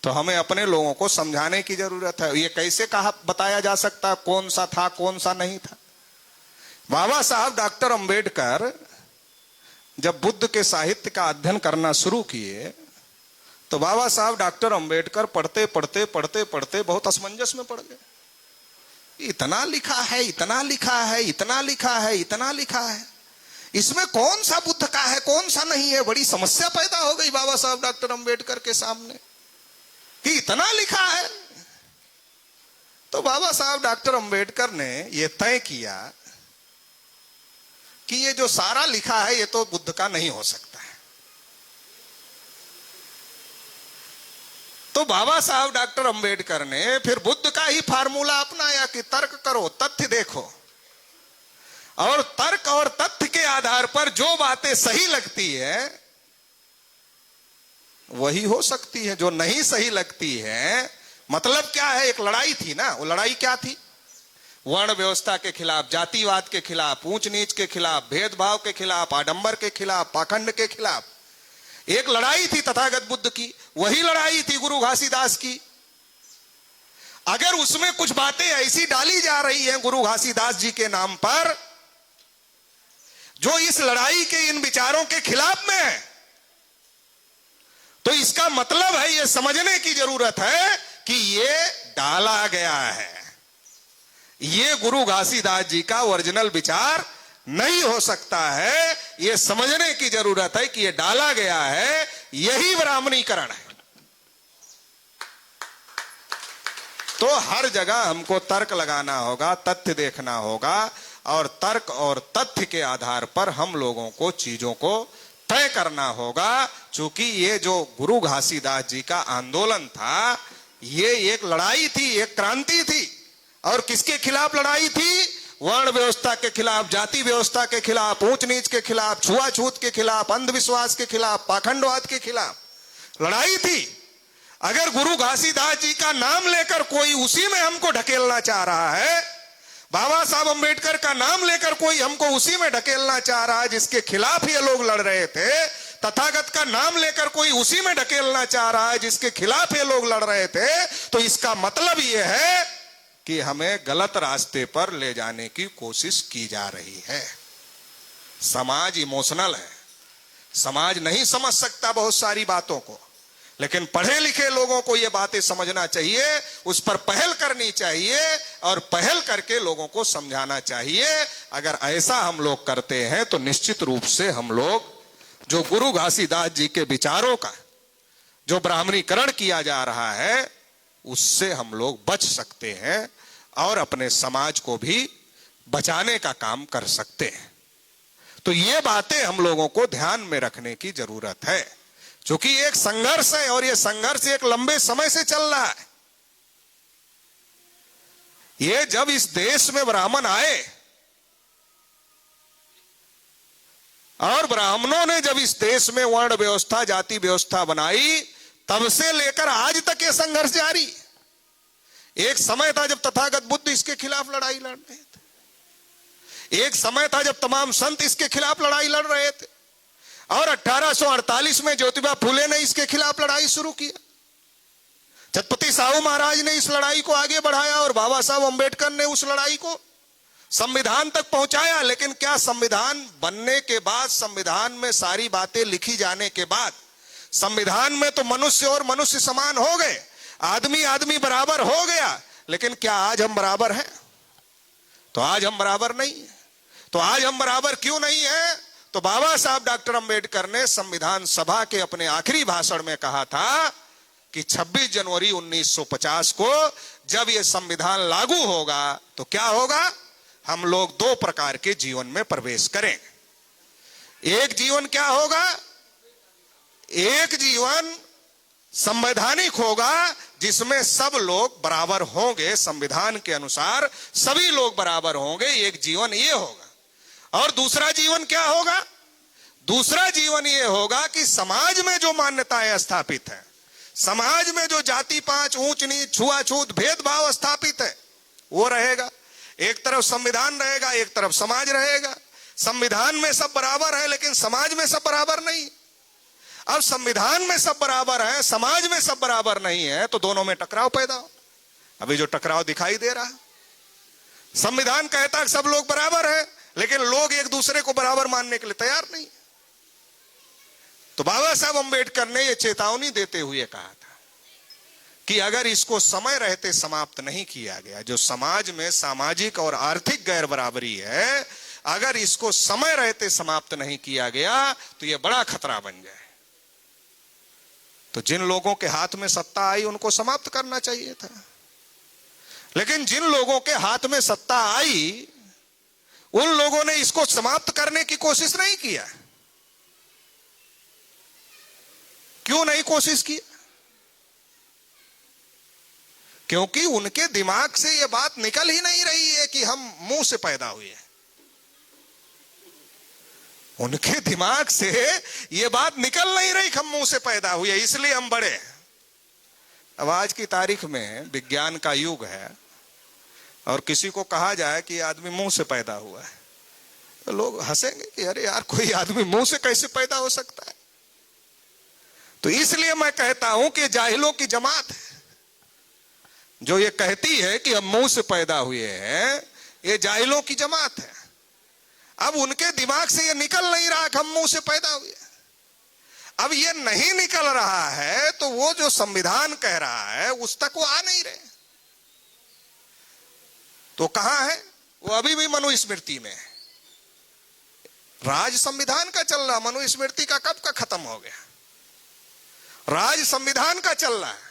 तो हमें अपने लोगों को समझाने की जरूरत है। ये कैसे कहा बताया जा सकता कौन सा था कौन सा नहीं था? बाबा साहब डॉक्टर अंबेडकर जब बुद्ध के साहित्य का अध्ययन करना शुरू किए तो बाबा साहब डॉक्टर अंबेडकर पढ़ते पढ़ते पढ़ते पढ़ते बहुत असमंजस में पड़ गए। इतना लिखा है, इतना लिखा है, इतना लिखा है, इतना लिखा है, इसमें कौन सा बुद्ध का है कौन सा नहीं है? बड़ी समस्या पैदा हो गई बाबा साहब डॉक्टर अंबेडकर के सामने कि इतना लिखा है। तो बाबा साहब डॉक्टर अंबेडकर ने यह तय किया कि ये जो सारा लिखा है ये तो बुद्ध का नहीं हो सकता है। तो बाबा साहब डॉक्टर अंबेडकर ने फिर बुद्ध का ही फार्मूला अपनाया कि तर्क करो, तथ्य देखो, और तर्क और तथ्य के आधार पर जो बातें सही लगती है वही हो सकती है, जो नहीं सही लगती है। मतलब क्या है? एक लड़ाई थी ना, वो लड़ाई क्या थी? वर्ण व्यवस्था के खिलाफ, जातिवाद के खिलाफ, ऊंच नीच के खिलाफ, भेदभाव के खिलाफ, आडंबर के खिलाफ, पाखंड के खिलाफ एक लड़ाई थी तथागत बुद्ध की। वही लड़ाई थी गुरु घासीदास की। अगर उसमें कुछ बातें ऐसी डाली जा रही हैं गुरु घासीदास जी के नाम पर जो इस लड़ाई के इन विचारों के खिलाफ में है, तो इसका मतलब है यह समझने की जरूरत है कि यह डाला गया है, ये गुरु घासीदास जी का ओरिजिनल विचार नहीं हो सकता है। यह समझने की जरूरत है कि यह डाला गया है, यही ब्राह्मणीकरण है। तो हर जगह हमको तर्क लगाना होगा, तथ्य देखना होगा, और तर्क और तथ्य के आधार पर हम लोगों को चीजों को तय करना होगा। चूंकि ये जो गुरु घासीदास जी का आंदोलन था ये एक लड़ाई थी, एक क्रांति थी। और किसके खिलाफ लड़ाई थी? वर्ण व्यवस्था के खिलाफ, जाति व्यवस्था के खिलाफ, ऊंच नीच के खिलाफ, छुआछूत के खिलाफ, अंधविश्वास के खिलाफ, पाखंडवाद के खिलाफ लड़ाई थी। अगर गुरु घासीदास जी का नाम लेकर कोई उसी में हमको ढकेलना चाह रहा है, बाबा साहब अंबेडकर का नाम लेकर कोई हमको उसी में ढकेलना चाह रहा है जिसके खिलाफ ये लोग लड़ रहे थे, तथागत का नाम लेकर कोई उसी में ढकेलना चाह रहा है जिसके खिलाफ ये लोग लड़ रहे थे, तो इसका मतलब ये है कि हमें गलत रास्ते पर ले जाने की कोशिश की जा रही है। समाज इमोशनल है, समाज नहीं समझ सकता बहुत सारी बातों को, लेकिन पढ़े लिखे लोगों को ये बातें समझना चाहिए, उस पर पहल करनी चाहिए और पहल करके लोगों को समझाना चाहिए। अगर ऐसा हम लोग करते हैं तो निश्चित रूप से हम लोग जो गुरु घासीदास जी के विचारों का जो ब्राह्मणीकरण किया जा रहा है उससे हम लोग बच सकते हैं और अपने समाज को भी बचाने का काम कर सकते हैं। तो ये बातें हम लोगों को ध्यान में रखने की जरूरत है, क्योंकि एक संघर्ष है और ये संघर्ष एक लंबे समय से चल रहा है। ये जब इस देश में ब्राह्मण आए और ब्राह्मणों ने जब इस देश में वर्ण व्यवस्था, जाति व्यवस्था बनाई, तब से लेकर आज तक ये संघर्ष जारी। एक समय था जब तथागत बुद्ध इसके खिलाफ लड़ाई लड़ रहे थे, एक समय था जब तमाम संत इसके खिलाफ लड़ाई लड़ रहे थे, और 1848 में ज्योतिबा फुले ने इसके खिलाफ लड़ाई शुरू किया। छत्रपति साहू महाराज ने इस लड़ाई को आगे बढ़ाया और बाबा साहब अंबेडकर ने उस लड़ाई को संविधान तक पहुंचाया। लेकिन क्या संविधान बनने के बाद, संविधान में सारी बातें लिखी जाने के बाद, संविधान में तो मनुष्य और मनुष्य समान हो गए, आदमी आदमी बराबर हो गया, लेकिन क्या आज हम बराबर हैं? तो आज हम बराबर नहीं है। तो आज हम बराबर क्यों नहीं है? तो बाबा साहब डॉक्टर अंबेडकर ने संविधान सभा के अपने आखिरी भाषण में कहा था कि 26 जनवरी 1950 को जब यह संविधान लागू होगा तो क्या होगा? हम लोग दो प्रकार के जीवन में प्रवेश करें। एक जीवन क्या होगा? एक जीवन संवैधानिक होगा, जिसमें सब लोग बराबर होंगे, संविधान के अनुसार सभी लोग बराबर होंगे, एक जीवन ये होगा। और दूसरा जीवन क्या होगा? दूसरा जीवन ये होगा कि समाज में जो मान्यताएं स्थापित हैं, समाज में जो जाति पांच, ऊंच नीच, छुआछूत, भेदभाव स्थापित है, वो रहेगा। एक तरफ संविधान रहेगा, एक तरफ समाज रहेगा। संविधान में सब बराबर है, लेकिन समाज में सब बराबर नहीं। अब संविधान में सब बराबर है, समाज में सब बराबर नहीं है, तो दोनों में टकराव पैदा हो। अभी जो टकराव दिखाई दे रहा है, संविधान कहता है सब लोग बराबर है, लेकिन लोग एक दूसरे को बराबर मानने के लिए तैयार नहीं। तो बाबा साहब अम्बेडकर ने यह चेतावनी देते हुए कहा था कि अगर इसको समय रहते समाप्त नहीं किया गया, जो समाज में सामाजिक और आर्थिक गैर बराबरी है, अगर इसको समय रहते समाप्त नहीं किया गया तो यह बड़ा खतरा बन जाए। तो जिन लोगों के हाथ में सत्ता आई उनको समाप्त करना चाहिए था, लेकिन जिन लोगों के हाथ में सत्ता आई उन लोगों ने इसको समाप्त करने की कोशिश नहीं किया। क्यों नहीं कोशिश की? क्योंकि उनके दिमाग से यह बात निकल ही नहीं रही है कि हम मुंह से पैदा हुए। उनके दिमाग से यह बात निकल नहीं रही कि हम मुंह से पैदा हुए, इसलिए हम बड़े। अब आज की तारीख में विज्ञान का युग है, और किसी को कहा जाए कि आदमी मुंह से पैदा हुआ है, तो लोग हंसेंगे कि अरे यार, कोई आदमी मुंह से कैसे पैदा हो सकता है। तो इसलिए मैं कहता हूं कि जाहिलों की जमात है जो ये कहती है कि हम मुंह से पैदा हुए हैं, ये जाहिलों की जमात है। अब उनके दिमाग से ये निकल नहीं रहा कि हम मुंह से पैदा हुए। अब ये नहीं निकल रहा है तो वो जो संविधान कह रहा है उस तक वो आ नहीं रहे। तो कहां है वो? अभी भी मनुस्मृति में है। राज संविधान का चल रहा, मनुस्मृति का कब का खत्म हो गया। राज संविधान का चल रहा है।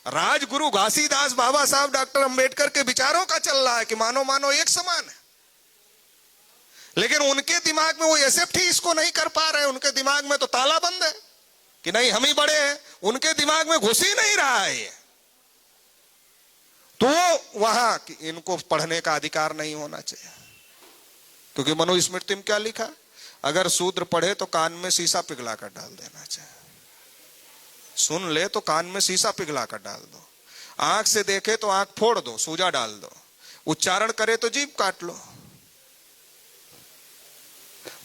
राजगुरु घासीदास बाबा साहब डॉक्टर अंबेडकर के विचारों का चल रहा है कि मानो मानो एक समान है, लेकिन उनके दिमाग में वो एक्सेप्ट ही इसको नहीं कर पा रहे। उनके दिमाग में तो ताला बंद है कि नहीं हम ही बड़े हैं, उनके दिमाग में घुस ही नहीं रहा है ये। तो वहां इनको पढ़ने का अधिकार नहीं होना चाहिए, क्योंकि मनुस्मृति में क्या लिखा? अगर शूद्र पढ़े तो कान में शीशा पिघला कर डाल देना चाहिए। सुन ले तो कान में शीशा पिघला कर डाल दो, आंख से देखे तो आंख फोड़ दो, सूजा डाल दो, उच्चारण करे तो जीभ काट लो,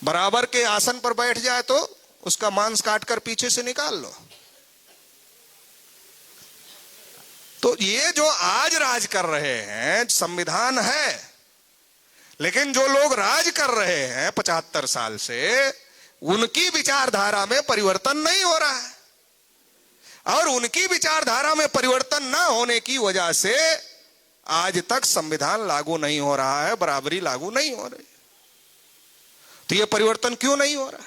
बराबर के आसन पर बैठ जाए तो उसका मांस काटकर पीछे से निकाल लो। तो ये जो आज राज कर रहे हैं, संविधान है, लेकिन जो लोग राज कर रहे हैं 75 साल से, उनकी विचारधारा में परिवर्तन नहीं हो रहा है। और उनकी विचारधारा में परिवर्तन न होने की वजह से आज तक संविधान लागू नहीं हो रहा है, बराबरी लागू नहीं हो रही। तो ये परिवर्तन क्यों नहीं हो रहा?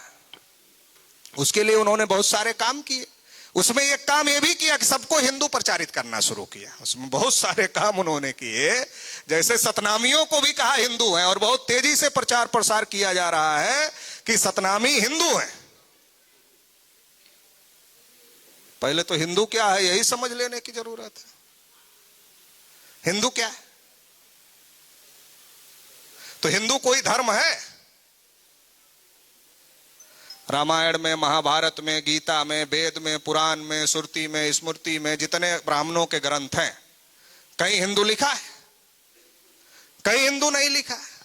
उसके लिए उन्होंने बहुत सारे काम किए। उसमें एक काम यह भी किया कि सबको हिंदू प्रचारित करना शुरू किया। उसमें बहुत सारे काम उन्होंने किए, जैसे सतनामियों को भी कहा हिंदू है, और बहुत तेजी से प्रचार प्रसार किया जा रहा है कि सतनामी हिंदू है। पहले तो हिंदू क्या है यही समझ लेने की जरूरत है। हिंदू क्या है? तो हिंदू कोई धर्म है? रामायण में, महाभारत में, गीता में, वेद में, पुराण में, श्रुति में, स्मृति में, जितने ब्राह्मणों के ग्रंथ हैं, कहीं हिंदू लिखा है? कहीं हिंदू नहीं लिखा है।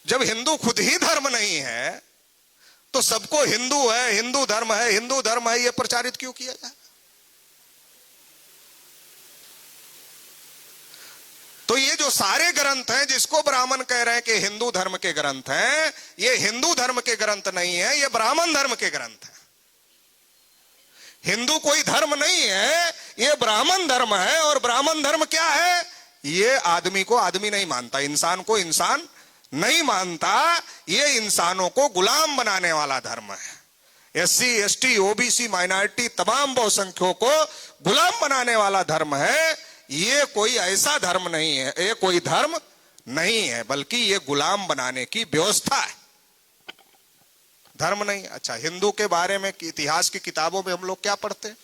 जब हिंदू खुद ही धर्म नहीं है तो सबको हिंदू है, हिंदू धर्म है, हिंदू धर्म है, यह प्रचारित क्यों किया जाए? तो ये जो सारे ग्रंथ हैं जिसको ब्राह्मण कह रहे हैं कि हिंदू धर्म के ग्रंथ हैं, ये हिंदू धर्म के ग्रंथ नहीं है, ये ब्राह्मण धर्म के ग्रंथ हैं। हिंदू कोई धर्म नहीं है, ये ब्राह्मण धर्म है। और ब्राह्मण धर्म क्या है? ये आदमी को आदमी नहीं मानता, इंसान को इंसान नहीं मानता, ये इंसानों को गुलाम बनाने वाला धर्म है। एससी, एसटी, ओबीसी, माइनॉरिटी, तमाम बहुसंख्यों को गुलाम बनाने वाला धर्म है। ये कोई ऐसा धर्म नहीं है, ये कोई धर्म नहीं है, बल्कि ये गुलाम बनाने की व्यवस्था है, धर्म नहीं। अच्छा, हिंदू के बारे में इतिहास की किताबों में हम लोग क्या पढ़ते हैं?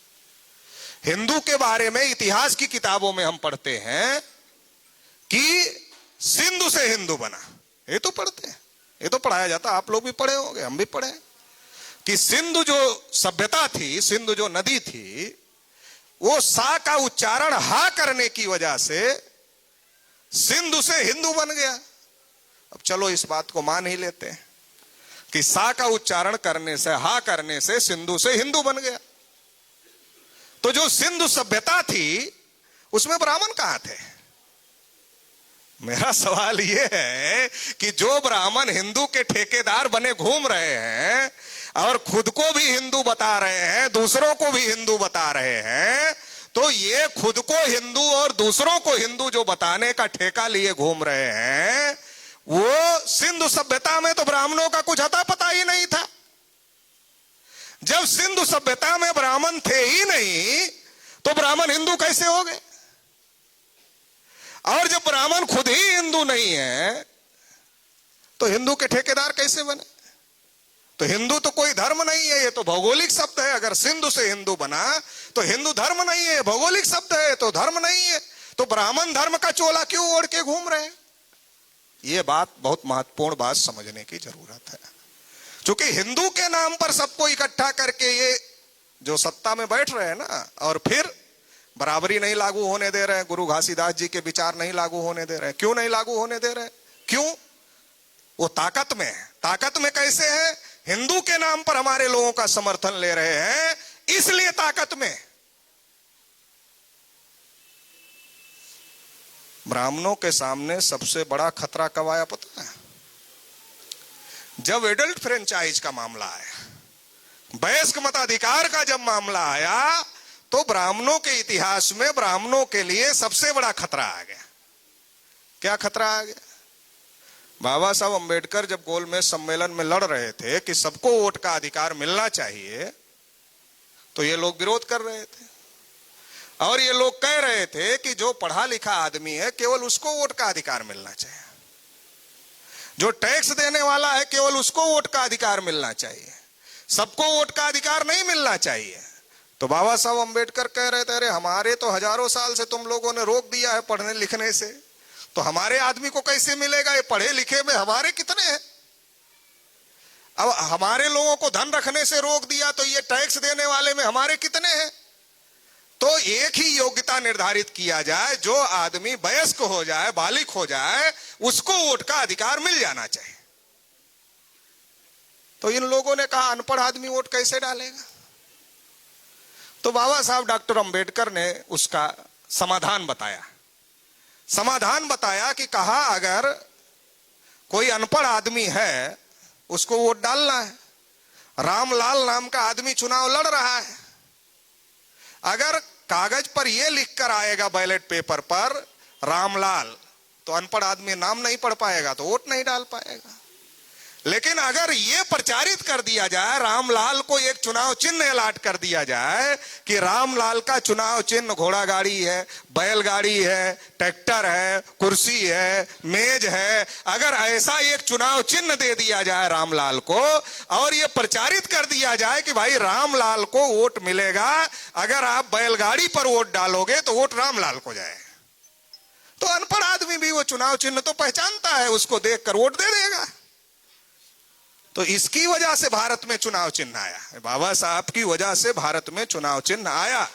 हिंदू के बारे में इतिहास की किताबों में हम पढ़ते हैं कि सिंधु से हिंदू बना। ये तो पढ़ते हैं, ये तो पढ़ाया जाता, आप लोग भी पढ़े होंगे, हम भी पढ़े कि सिंधु जो सभ्यता थी, सिंधु जो नदी थी, वो सा का उच्चारण हा करने की वजह से सिंधु से हिंदू बन गया। अब चलो इस बात को मान ही लेते हैं कि सा का उच्चारण करने से, हा करने से सिंधु से हिंदू बन गया। तो जो सिंधु सभ्यता थी उसमें ब्राह्मण कहां थे? मेरा सवाल यह है कि जो ब्राह्मण हिंदू के ठेकेदार बने घूम रहे हैं और खुद को भी हिंदू बता रहे हैं, दूसरों को भी हिंदू बता रहे हैं, तो ये खुद को हिंदू और दूसरों को हिंदू जो बताने का ठेका लिए घूम रहे हैं, वो सिंधु सभ्यता में तो ब्राह्मणों का कुछ अता पता ही नहीं था। जब सिंधु सभ्यता में ब्राह्मण थे ही नहीं तो ब्राह्मण हिंदू कैसे हो गए? और जब ब्राह्मण खुद ही हिंदू नहीं है तो हिंदू के ठेकेदार कैसे बने? तो हिंदू तो कोई धर्म नहीं है, ये तो भौगोलिक शब्द है। अगर सिंधु से हिंदू बना तो हिंदू धर्म नहीं है, भौगोलिक शब्द है, तो धर्म नहीं है। तो ब्राह्मण धर्म का चोला क्यों ओढ़ के घूम रहे हैं? ये बात, बहुत महत्वपूर्ण बात समझने की जरूरत है। क्योंकि हिंदू के नाम पर सबको इकट्ठा करके ये जो सत्ता में बैठ रहे हैं ना, और फिर बराबरी नहीं लागू होने दे रहे हैं, गुरु घासीदास जी के विचार नहीं लागू होने दे रहे हैं। क्यों नहीं लागू होने दे रहे हैं? क्यों? वो ताकत में है। ताकत में कैसे है? हिंदू के नाम पर हमारे लोगों का समर्थन ले रहे हैं, इसलिए ताकत में। ब्राह्मणों के सामने सबसे बड़ा खतरा कब आया पता है? जब एडल्ट फ्रेंचाइज का मामला आया, वयस्क मताधिकार का जब मामला आया, तो ब्राह्मणों के इतिहास में ब्राह्मणों के लिए सबसे बड़ा खतरा आ गया। क्या खतरा आ गया? बाबा साहब अंबेडकर जब गोलमेज सम्मेलन में लड़ रहे थे कि सबको वोट का अधिकार मिलना चाहिए, तो ये लोग विरोध कर रहे थे और ये लोग कह रहे थे कि जो पढ़ा लिखा आदमी है केवल उसको वोट का अधिकार मिलना चाहिए, जो टैक्स देने वाला है केवल उसको वोट का अधिकार मिलना चाहिए, सबको वोट का अधिकार नहीं मिलना चाहिए। तो बाबा साहब अंबेडकर कह रहे थे, अरे हमारे तो हजारों साल से तुम लोगों ने रोक दिया है पढ़ने लिखने से, तो हमारे आदमी को कैसे मिलेगा? ये पढ़े लिखे में हमारे कितने हैं? अब हमारे लोगों को धन रखने से रोक दिया, तो ये टैक्स देने वाले में हमारे कितने हैं? तो एक ही योग्यता निर्धारित किया जाए, जो आदमी वयस्क हो जाए, बालिग हो जाए, उसको वोट का अधिकार मिल जाना चाहिए। तो इन लोगों ने कहा अनपढ़ आदमी वोट कैसे डालेगा? तो बाबा साहब डॉक्टर अंबेडकर ने उसका समाधान बताया। समाधान बताया कि कहा अगर कोई अनपढ़ आदमी है उसको वोट डालना है। रामलाल नाम का आदमी चुनाव लड़ रहा है, अगर कागज पर यह लिखकर आएगा बैलेट पेपर पर रामलाल, तो अनपढ़ आदमी नाम नहीं पढ़ पाएगा तो वोट नहीं डाल पाएगा। लेकिन अगर ये प्रचारित कर दिया जाए, रामलाल को एक चुनाव चिन्ह अलाट कर दिया जाए कि रामलाल का चुनाव चिन्ह घोड़ा गाड़ी है, बैलगाड़ी है, ट्रैक्टर है, कुर्सी है, मेज है, अगर ऐसा एक चुनाव चिन्ह दे दिया जाए रामलाल को, और ये प्रचारित कर दिया जाए कि भाई रामलाल को वोट मिलेगा, अगर आप बैलगाड़ी पर वोट डालोगे तो वोट रामलाल को जाए, तो अनपढ़ आदमी भी वो चुनाव चिन्ह तो पहचानता है, उसको देखकर वोट दे देगा। तो इसकी वजह से भारत में चुनाव चिन्ह आया, बाबा साहब की वजह से भारत में चुनाव चिन्ह आया,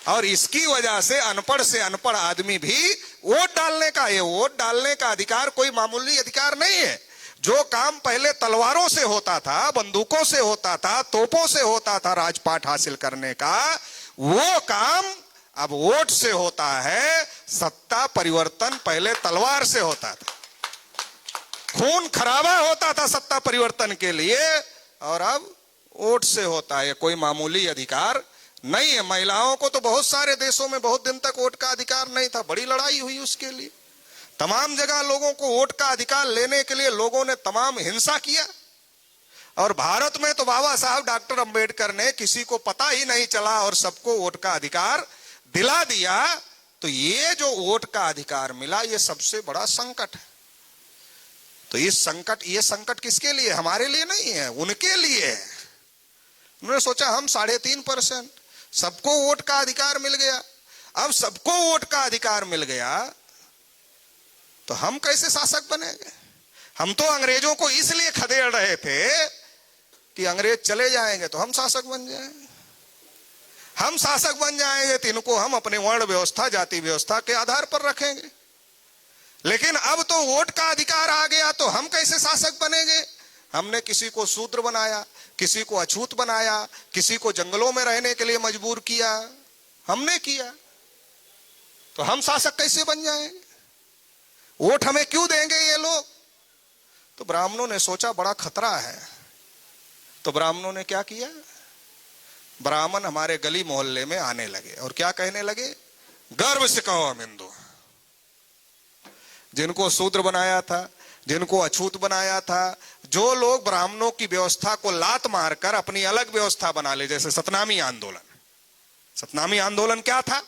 और इसकी वजह से अनपढ़ आदमी भी वोट डालने का, ये वोट डालने का अधिकार कोई मामूली अधिकार नहीं है। जो काम पहले तलवारों से होता था, बंदूकों से होता था, तोपों से होता था राजपाट हासिल करने का, वो काम अब वोट से होता है। सत्ता परिवर्तन पहले तलवार से होता था, खून खराबा होता था सत्ता परिवर्तन के लिए, और अब वोट से होता है। कोई मामूली अधिकार नहीं है। महिलाओं को तो बहुत सारे देशों में बहुत दिन तक वोट का अधिकार नहीं था, बड़ी लड़ाई हुई उसके लिए। तमाम जगह लोगों को वोट का अधिकार लेने के लिए लोगों ने तमाम हिंसा किया, और भारत में तो बाबा साहब डॉक्टर अंबेडकर ने किसी को पता ही नहीं चला और सबको वोट का अधिकार दिला दिया। तो ये जो वोट का अधिकार मिला, ये सबसे बड़ा संकट है। तो ये संकट किसके लिए? हमारे लिए नहीं है, उनके लिए है। उन्होंने सोचा हम 3.5%, सबको वोट का अधिकार मिल गया। अब सबको वोट का अधिकार मिल गया तो हम कैसे शासक बनेंगे? हम तो अंग्रेजों को इसलिए खदेड़ रहे थे कि अंग्रेज चले जाएंगे तो हम शासक बन जाएंगे। हम शासक बन जाएंगे तो इनको हम अपने वर्ण व्यवस्था, जाति व्यवस्था के आधार पर रखेंगे। लेकिन अब तो वोट का अधिकार आ गया तो हम कैसे शासक बनेंगे? हमने किसी को शूद्र बनाया, किसी को अछूत बनाया, किसी को जंगलों में रहने के लिए मजबूर किया, हमने किया। तो हम शासक कैसे बन जाएंगे? वोट हमें क्यों देंगे ये लोग? तो ब्राह्मणों ने सोचा बड़ा खतरा है। तो ब्राह्मणों ने क्या किया? ब्राह्मण हमारे गली मोहल्ले में आने लगे और क्या कहने लगे? गर्व से कहो हम हिंदू। जिनको शूद्र बनाया था, जिनको अछूत बनाया था, जो लोग ब्राह्मणों की व्यवस्था को लात मारकर अपनी अलग व्यवस्था बना ले, जैसे सतनामी आंदोलन। सतनामी आंदोलन क्या था?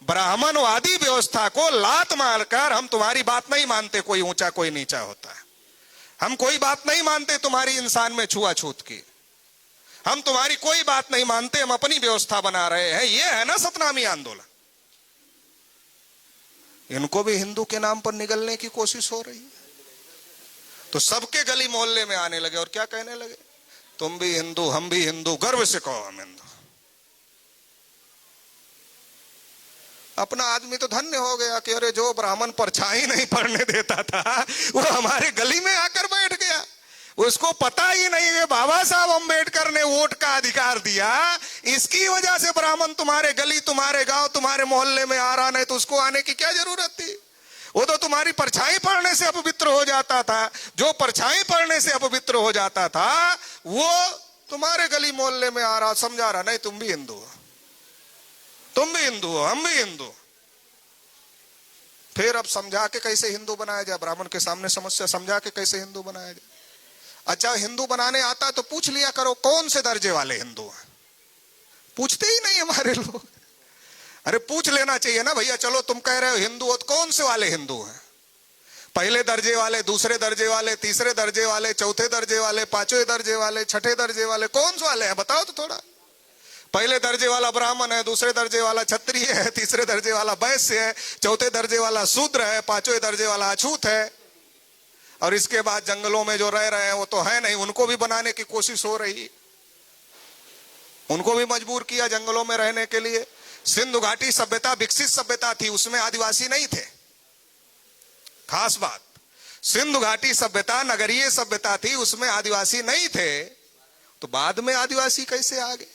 ब्राह्मणवादी व्यवस्था को लात मारकर हम तुम्हारी बात नहीं मानते, कोई ऊंचा कोई नीचा होता है, हम कोई बात नहीं मानते तुम्हारी इंसान में छुआछूत की, हम तुम्हारी कोई बात नहीं मानते, हम अपनी व्यवस्था बना रहे हैं। ये है ना सतनामी आंदोलन। इनको भी हिंदू के नाम पर निगलने की कोशिश हो रही है। तो सबके गली मोहल्ले में आने लगे और क्या कहने लगे? तुम भी हिंदू, हम भी हिंदू, गर्व से कहो हम हिंदू। अपना आदमी तो धन्य हो गया कि अरे जो ब्राह्मण परछाई नहीं पड़ने देता था वो हमारे गली में आकर बैठ गया। उसको पता ही नहीं है बाबा साहब अम्बेडकर ने वोट का अधिकार दिया, इसकी वजह से ब्राह्मण तुम्हारे गली, तुम्हारे गांव, तुम्हारे मोहल्ले में आ रहा, नहीं तो उसको आने की क्या जरूरत थी? वो तो तुम्हारी परछाई पड़ने से अपवित्र हो जाता था। जो परछाई पड़ने से अपवित्र हो जाता था वो तुम्हारे गली मोहल्ले में आ रहा, समझा रहा नहीं तुम भी हिंदू हो, तुम भी हिंदू हो, हम भी हिंदू। फिर अब समझा के कैसे हिंदू बनाया जाए? ब्राह्मण के सामने समस्या समझा के कैसे हिंदू बनाया जाए? अच्छा हिंदू बनाने आता तो पूछ लिया करो कौन से दर्जे वाले हिंदू हैं। पूछते ही नहीं हमारे लोग। अरे पूछ लेना चाहिए ना भैया, चलो तुम कह रहे हो हिंदू हो तो कौन से वाले हिंदू हैं? पहले दर्जे वाले, दूसरे दर्जे वाले, तीसरे दर्जे वाले, चौथे दर्जे वाले, पांचवें दर्जे वाले, छठे दर्जे वाले, कौन से वाले हैं बताओ तो थोड़ा। पहले दर्जे वाला ब्राह्मण है, दूसरे दर्जे वाला क्षत्रिय है, तीसरे दर्जे वाला वैश्य है, चौथे दर्जे वाला शूद्र है, पांचवें दर्जे वाला अछूत है, और इसके बाद जंगलों में जो रह रहे हैं वो तो है नहीं, उनको भी बनाने की कोशिश हो रही, उनको भी मजबूर किया जंगलों में रहने के लिए। सिंधु घाटी सभ्यता विकसित सभ्यता थी, उसमें आदिवासी नहीं थे। खास बात, सिंधु घाटी सभ्यता नगरीय सभ्यता थी, उसमें आदिवासी नहीं थे। तो बाद में आदिवासी कैसे आ गए?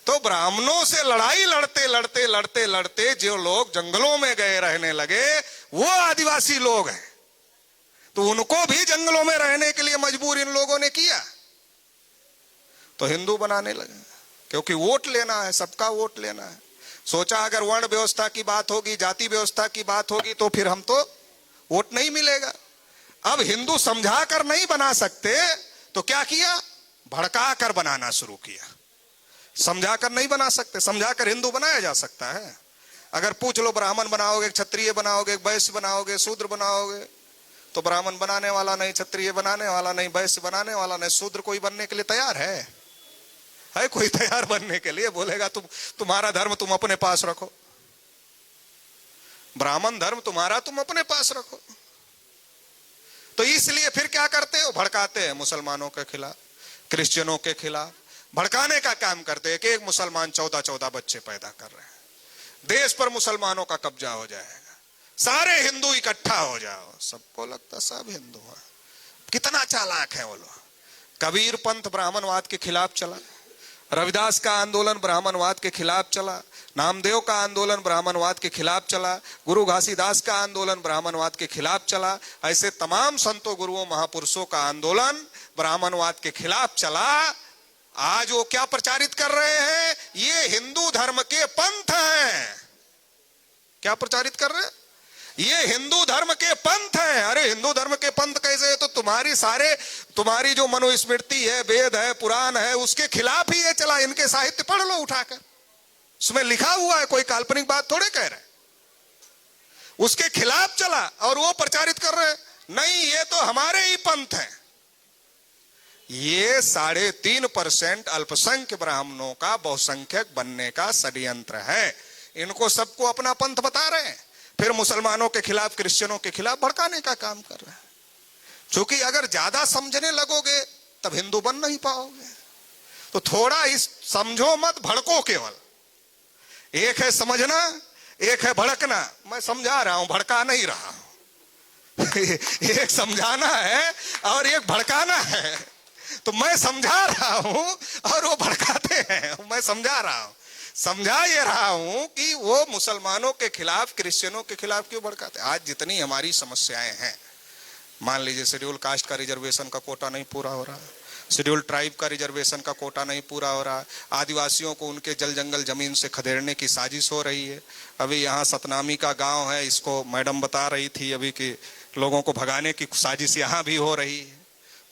तो ब्राह्मणों से लड़ाई लड़ते लड़ते लड़ते लड़ते जो लोग जंगलों में गए रहने लगे वो आदिवासी लोग हैं। तो उनको भी जंगलों में रहने के लिए मजबूर इन लोगों ने किया, तो हिंदू बनाने लगे, क्योंकि वोट लेना है, सबका वोट लेना है। सोचा अगर वर्ण व्यवस्था की बात होगी, जाति व्यवस्था की बात होगी तो फिर हम तो वोट नहीं मिलेगा। अब हिंदू समझा कर नहीं बना सकते तो क्या किया? भड़का कर बनाना शुरू किया। समझा कर नहीं बना सकते, समझा कर हिंदू बनाया जा सकता है। अगर पूछ लो ब्राह्मण बनाओगे, क्षत्रिय बनाओगे, वैश्य बनाओगे, शूद्र बनाओगे, तो ब्राह्मण बनाने वाला नहीं, क्षत्रिय बनाने वाला नहीं, वैश्य बनाने वाला नहीं, शूद्र कोई बनने के लिए तैयार है कोई तैयार बनने के लिए? बोलेगा तुम्हारा धर्म तुम अपने पास रखो, ब्राह्मण धर्म तुम्हारा तुम अपने पास रखो। तो इसलिए फिर क्या करते हो? भड़काते हैं मुसलमानों के खिलाफ, क्रिश्चियनों के खिलाफ, भड़काने का काम करते हैं कि एक मुसलमान 14-14 बच्चे पैदा कर रहे हैं, देश पर मुसलमानों का कब्जा हो जाएगा, सारे हिंदू इकट्ठा हो जाओ। सबको लगता सब हिंदू है। कितना चालाक है वो लोग। कबीर पंथ ब्राह्मणवाद के खिलाफ चला, रविदास का आंदोलन ब्राह्मणवाद के खिलाफ चला, नामदेव का आंदोलन ब्राह्मणवाद के खिलाफ चला, गुरु घासीदास का आंदोलन ब्राह्मणवाद के खिलाफ चला। ऐसे तमाम संतों, गुरुओं, महापुरुषों का आंदोलन ब्राह्मणवाद के खिलाफ चला। आज वो क्या प्रचारित कर रहे हैं? ये हिंदू धर्म के पंथ हैं। क्या प्रचारित कर रहे हैं? ये हिंदू धर्म के पंथ हैं। अरे हिंदू धर्म के पंथ कैसे है? तो तुम्हारी जो मनुस्मृति है, वेद है, पुराण है, उसके खिलाफ ही ये चला। इनके साहित्य पढ़ लो उठाकर, उसमें लिखा हुआ है, कोई काल्पनिक बात थोड़े कह रहे। उसके खिलाफ चला और वो प्रचारित कर रहे नहीं ये तो हमारे ही पंथ हैं। ये 3.5% अल्पसंख्यक ब्राह्मणों का बहुसंख्यक बनने का षड्यंत्र है। इनको सबको अपना पंथ बता रहे हैं, फिर मुसलमानों के खिलाफ, क्रिश्चियनों के खिलाफ भड़काने का काम कर रहे हैं। क्योंकि अगर ज्यादा समझने लगोगे तब हिंदू बन नहीं पाओगे। तो थोड़ा इस समझो मत, भड़को केवल। एक है समझना, एक है भड़कना। मैं समझा रहा हूं, भड़का नहीं रहा हूं। एक समझाना है और एक भड़काना है। तो मैं समझा रहा हूं और वो भड़काते हैं। मैं समझा रहा हूं, समझा ये रहा हूं कि वो मुसलमानों के खिलाफ, क्रिश्चियनों के खिलाफ क्यों भड़काते। आज जितनी हमारी समस्याएं हैं, मान लीजिए शेड्यूल कास्ट का रिजर्वेशन का कोटा नहीं पूरा हो रहा, शेड्यूल ट्राइब का रिजर्वेशन का कोटा नहीं पूरा हो रहा, आदिवासियों को उनके जल जंगल जमीन से खदेड़ने की साजिश हो रही है। अभी यहाँ सतनामी का गांव है, इसको मैडम बता रही थी अभी कि लोगों को भगाने की साजिश यहाँ भी हो रही है।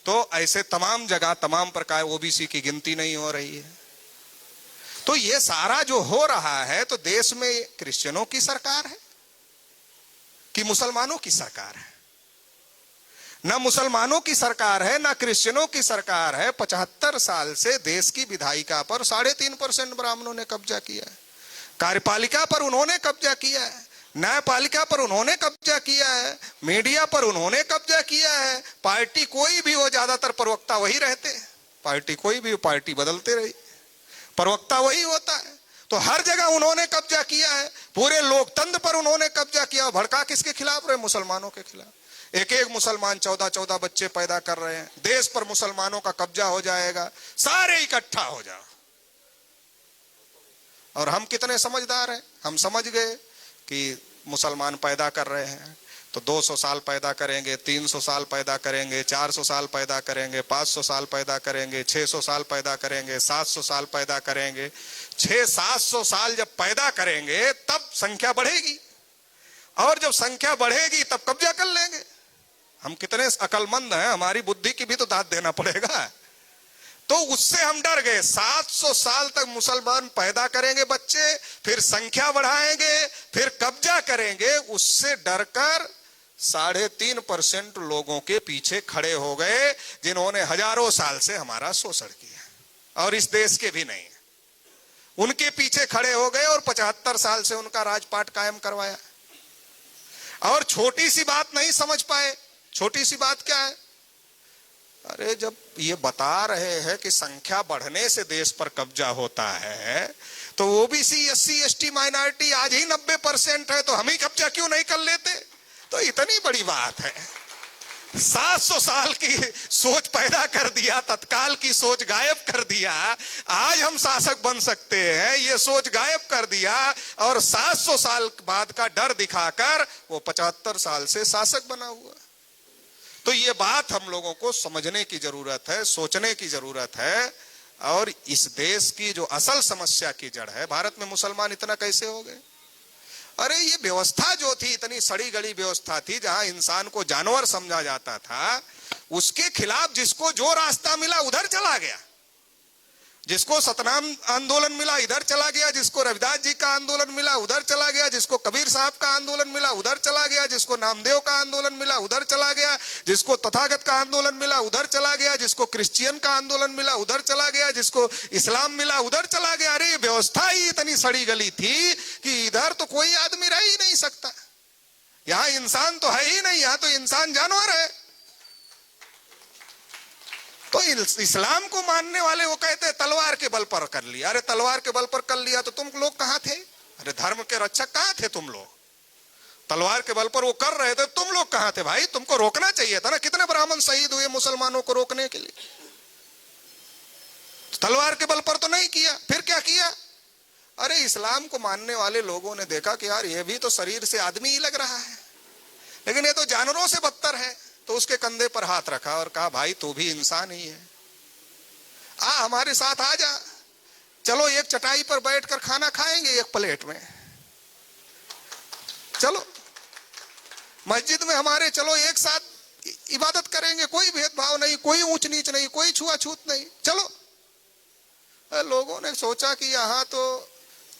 तो ऐसे तमाम जगह, तमाम प्रकार ओबीसी की गिनती नहीं हो रही है। तो ये सारा जो हो रहा है, तो देश में क्रिश्चियनों की सरकार है कि मुसलमानों की सरकार है? ना मुसलमानों की सरकार है, ना क्रिश्चियनों की सरकार है। 75 साल से देश की विधायिका पर 3.5% ब्राह्मणों ने कब्जा किया है, कार्यपालिका पर उन्होंने कब्जा किया है, न्यायपालिका पर उन्होंने कब्जा किया है, मीडिया पर उन्होंने कब्जा किया है। पार्टी कोई भी हो, ज्यादातर प्रवक्ता वही रहते हैं। पार्टी कोई भी हो, पार्टी बदलते रही, प्रवक्ता वही होता है। तो हर जगह उन्होंने कब्जा किया है। पूरे लोकतंत्र पर उन्होंने कब्जा किया। भड़का किसके खिलाफ रहे? मुसलमानों के खिलाफ। एक एक मुसलमान 14-14 बच्चे पैदा कर रहे हैं। देश पर मुसलमानों का कब्जा हो जाएगा, सारे इकट्ठा हो जाओ। और हम कितने समझदार हैं, हम समझ गए कि मुसलमान पैदा कर रहे हैं तो 200 साल पैदा करेंगे, 300 साल पैदा करेंगे, 400 साल पैदा करेंगे, 500 साल पैदा करेंगे, 600 साल पैदा करेंगे, 700 साल पैदा करेंगे। 600-700 साल जब पैदा करेंगे तब संख्या बढ़ेगी, और जब संख्या बढ़ेगी तब कब्जा कर लेंगे। हम कितने अकलमंद हैं, हमारी बुद्धि की भी तो दाद देना पड़ेगा। तो उससे हम डर गए। 700 साल तक मुसलमान पैदा करेंगे बच्चे, फिर संख्या बढ़ाएंगे, फिर कब्जा करेंगे। उससे डरकर 3.5% लोगों के पीछे खड़े हो गए, जिन्होंने हजारों साल से हमारा शोषण किया और इस देश के भी नहीं। उनके पीछे खड़े हो गए और 75 साल से उनका राजपाट कायम करवाया। और छोटी सी बात नहीं समझ पाए। छोटी सी बात क्या है? अरे जब ये बता रहे हैं कि संख्या बढ़ने से देश पर कब्जा होता है, तो ओबीसी, एससी, एसटी, माइनॉरिटी आज ही 90% है, तो हम ही कब्जा क्यों नहीं कर लेते? तो इतनी बड़ी बात है। 700 साल की सोच पैदा कर दिया, तत्काल की सोच गायब कर दिया। आज हम शासक बन सकते हैं, ये सोच गायब कर दिया, और 700 साल बाद का डर दिखाकर वो 75 साल से शासक बना हुआ। तो ये बात हम लोगों को समझने की जरूरत है, सोचने की जरूरत है। और इस देश की जो असल समस्या की जड़ है, भारत में मुसलमान इतना कैसे हो गए? अरे ये व्यवस्था जो थी, इतनी सड़ी गड़ी व्यवस्था थी, जहां इंसान को जानवर समझा जाता था, उसके खिलाफ जिसको जो रास्ता मिला उधर चला गया। जिसको सतनाम आंदोलन मिला इधर चला गया, जिसको रविदास जी का आंदोलन मिला उधर चला गया, जिसको कबीर साहब का आंदोलन मिला उधर चला गया, जिसको नामदेव का आंदोलन मिला उधर चला गया, जिसको तथागत का आंदोलन मिला उधर चला गया, जिसको क्रिश्चियन का आंदोलन मिला उधर चला गया, जिसको इस्लाम मिला उधर चला गया। अरे व्यवस्था ही इतनी सड़ी गली थी कि इधर तो कोई आदमी रह ही नहीं सकता। यहां इंसान तो है ही नहीं, यहां तो इंसान जानवर है। तो इस्लाम को मानने वाले वो कहते हैं तलवार के बल पर कर लिया। अरे तलवार के बल पर कर लिया तो तुम लोग कहां थे? अरे धर्म के रक्षक कहां थे तुम लोग? तलवार के बल पर वो कर रहे थे, तुम लोग कहां थे भाई? तुमको रोकना चाहिए था ना। कितने ब्राह्मण शहीद हुए मुसलमानों को रोकने के लिए? तलवार के बल पर तो नहीं किया, फिर क्या किया? अरे इस्लाम को मानने वाले लोगों ने देखा कि यार ये भी तो शरीर से आदमी ही लग रहा है, लेकिन ये तो जानवरों से बदतर है। तो उसके कंधे पर हाथ रखा और कहा भाई तू भी इंसान ही है, आ हमारे साथ आ जा, चलो एक चटाई पर बैठकर खाना खाएंगे एक प्लेट में, चलो मस्जिद में हमारे, चलो एक साथ इबादत करेंगे, कोई भेदभाव नहीं, कोई ऊंच नीच नहीं, कोई छुआछूत नहीं, चलो। लोगों ने सोचा कि यहाँ तो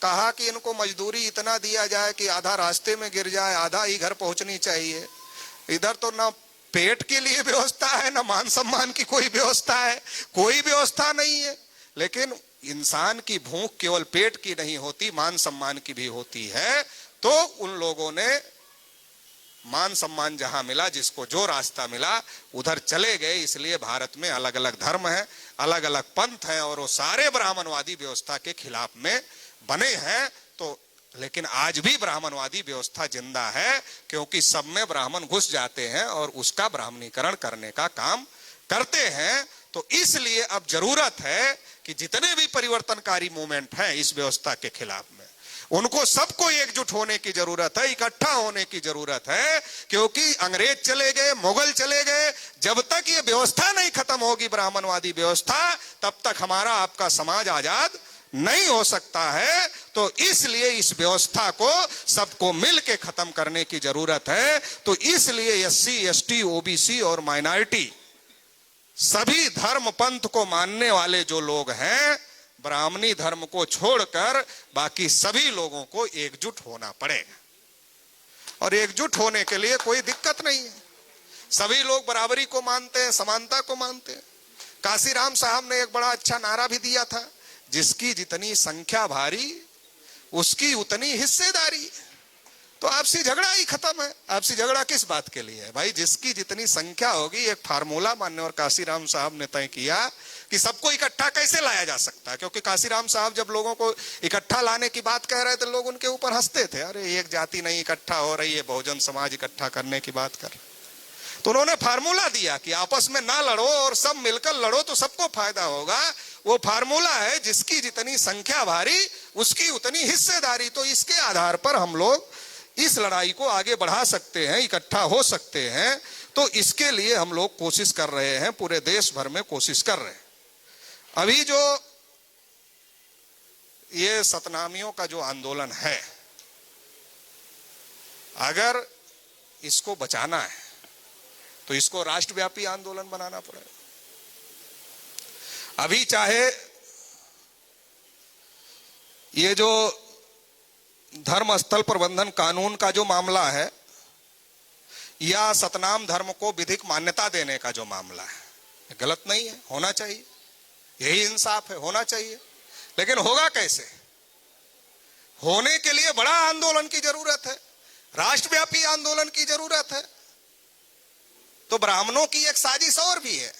कहा कि इनको मजदूरी इतना दिया जाए कि आधा रास्ते में गिर जाए, आधा ही घर पहुंचनी चाहिए। इधर तो ना पेट के लिए व्यवस्था है, ना मान सम्मान की कोई व्यवस्था है, कोई व्यवस्था नहीं है। लेकिन इंसान की भूख केवल पेट की नहीं होती, मान सम्मान की भी होती है। तो उन लोगों ने मान सम्मान जहां मिला, जिसको जो रास्ता मिला उधर चले गए। इसलिए भारत में अलग अलग धर्म है, अलग अलग पंथ है, और वो सारे ब्राह्मणवादी व्यवस्था के खिलाफ में बने हैं। तो लेकिन आज भी ब्राह्मणवादी व्यवस्था जिंदा है, क्योंकि सब में ब्राह्मण घुस जाते हैं और उसका ब्राह्मणीकरण करने का काम करते हैं। तो इसलिए अब जरूरत है कि जितने भी परिवर्तनकारी मूवमेंट हैं इस व्यवस्था के खिलाफ में, उनको सबको एकजुट होने की जरूरत है, इकट्ठा होने की जरूरत है। क्योंकि अंग्रेज चले गए, मुगल चले गए, जब तक ये व्यवस्था नहीं खत्म होगी, ब्राह्मणवादी व्यवस्था, तब तक हमारा आपका समाज आजाद नहीं हो सकता है। तो इसलिए इस व्यवस्था को सबको मिल के खत्म करने की जरूरत है। तो इसलिए एससी, एसटी, ओबीसी और माइनॉरिटी, सभी धर्म पंथ को मानने वाले जो लोग हैं, ब्राह्मणी धर्म को छोड़कर बाकी सभी लोगों को एकजुट होना पड़ेगा। और एकजुट होने के लिए कोई दिक्कत नहीं है। सभी लोग बराबरी को मानते हैं, समानता को मानते हैं। काशीराम साहब ने एक बड़ा अच्छा नारा भी दिया था, जिसकी जितनी संख्या भारी उसकी उतनी हिस्सेदारी। तो आपसी झगड़ा ही खत्म है। आपसी झगड़ा किस बात के लिए है भाई? जिसकी जितनी संख्या होगी, एक फार्मूला मान्यवर काशीराम साहब ने तय किया कि सबको इकट्ठा कैसे लाया जा सकता है। क्योंकि काशीराम साहब जब लोगों को इकट्ठा लाने की बात कह रहे थे, लोग उनके ऊपर हंसते थे, अरे एक जाति नहीं इकट्ठा हो रही है, बहुजन समाज इकट्ठा करने की बात कर। तो उन्होंने फार्मूला दिया कि आपस में ना लड़ो और सब मिलकर लड़ो तो सबको फायदा होगा। वो फार्मूला है, जिसकी जितनी संख्या भारी उसकी उतनी हिस्सेदारी। तो इसके आधार पर हम लोग इस लड़ाई को आगे बढ़ा सकते हैं, इकट्ठा हो सकते हैं। तो इसके लिए हम लोग कोशिश कर रहे हैं, पूरे देश भर में कोशिश कर रहे हैं। अभी जो ये सतनामियों का जो आंदोलन है, अगर इसको बचाना है तो इसको राष्ट्रव्यापी आंदोलन बनाना पड़ेगा। अभी चाहे ये जो धर्म स्थल प्रबंधन कानून का जो मामला है, या सतनाम धर्म को विधिक मान्यता देने का जो मामला है, गलत नहीं है, होना चाहिए, यही इंसाफ है, होना चाहिए। लेकिन होगा कैसे? होने के लिए बड़ा आंदोलन की जरूरत है, राष्ट्रव्यापी आंदोलन की जरूरत है। तो ब्राह्मणों की एक साजिश और भी है,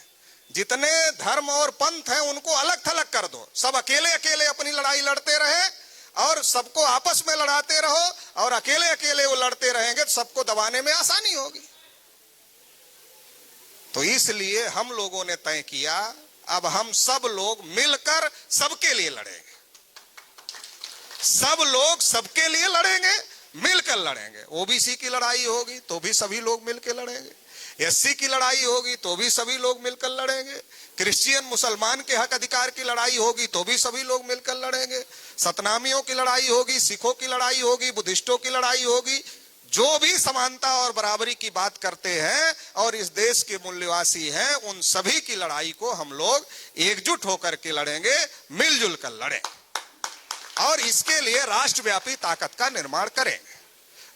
जितने धर्म और पंथ हैं उनको अलग थलग कर दो, सब अकेले अकेले अपनी लड़ाई लड़ते रहे और सबको आपस में लड़ाते रहो, और अकेले अकेले वो लड़ते रहेंगे तो सबको दबाने में आसानी होगी। तो इसलिए हम लोगों ने तय किया, अब हम सब लोग मिलकर सबके लिए लड़ेंगे। सब लोग सबके लिए लड़ेंगे, मिलकर लड़ेंगे। ओबीसी की लड़ाई होगी तो भी सभी लोग मिलकर लड़ेंगे, एससी की लड़ाई होगी तो भी सभी लोग मिलकर लड़ेंगे, क्रिश्चियन मुसलमान के हक अधिकार की लड़ाई होगी तो भी सभी लोग मिलकर लड़ेंगे, सतनामियों की लड़ाई होगी, सिखों की लड़ाई होगी, बुद्धिस्टों की लड़ाई होगी। जो भी समानता और बराबरी की बात करते हैं और इस देश के मूल्यवासी हैं, उन सभी की लड़ाई को हम लोग एकजुट होकर के लड़ेंगे, मिलजुल कर लड़ेंगे। और इसके लिए राष्ट्रव्यापी ताकत का निर्माण करेंगे।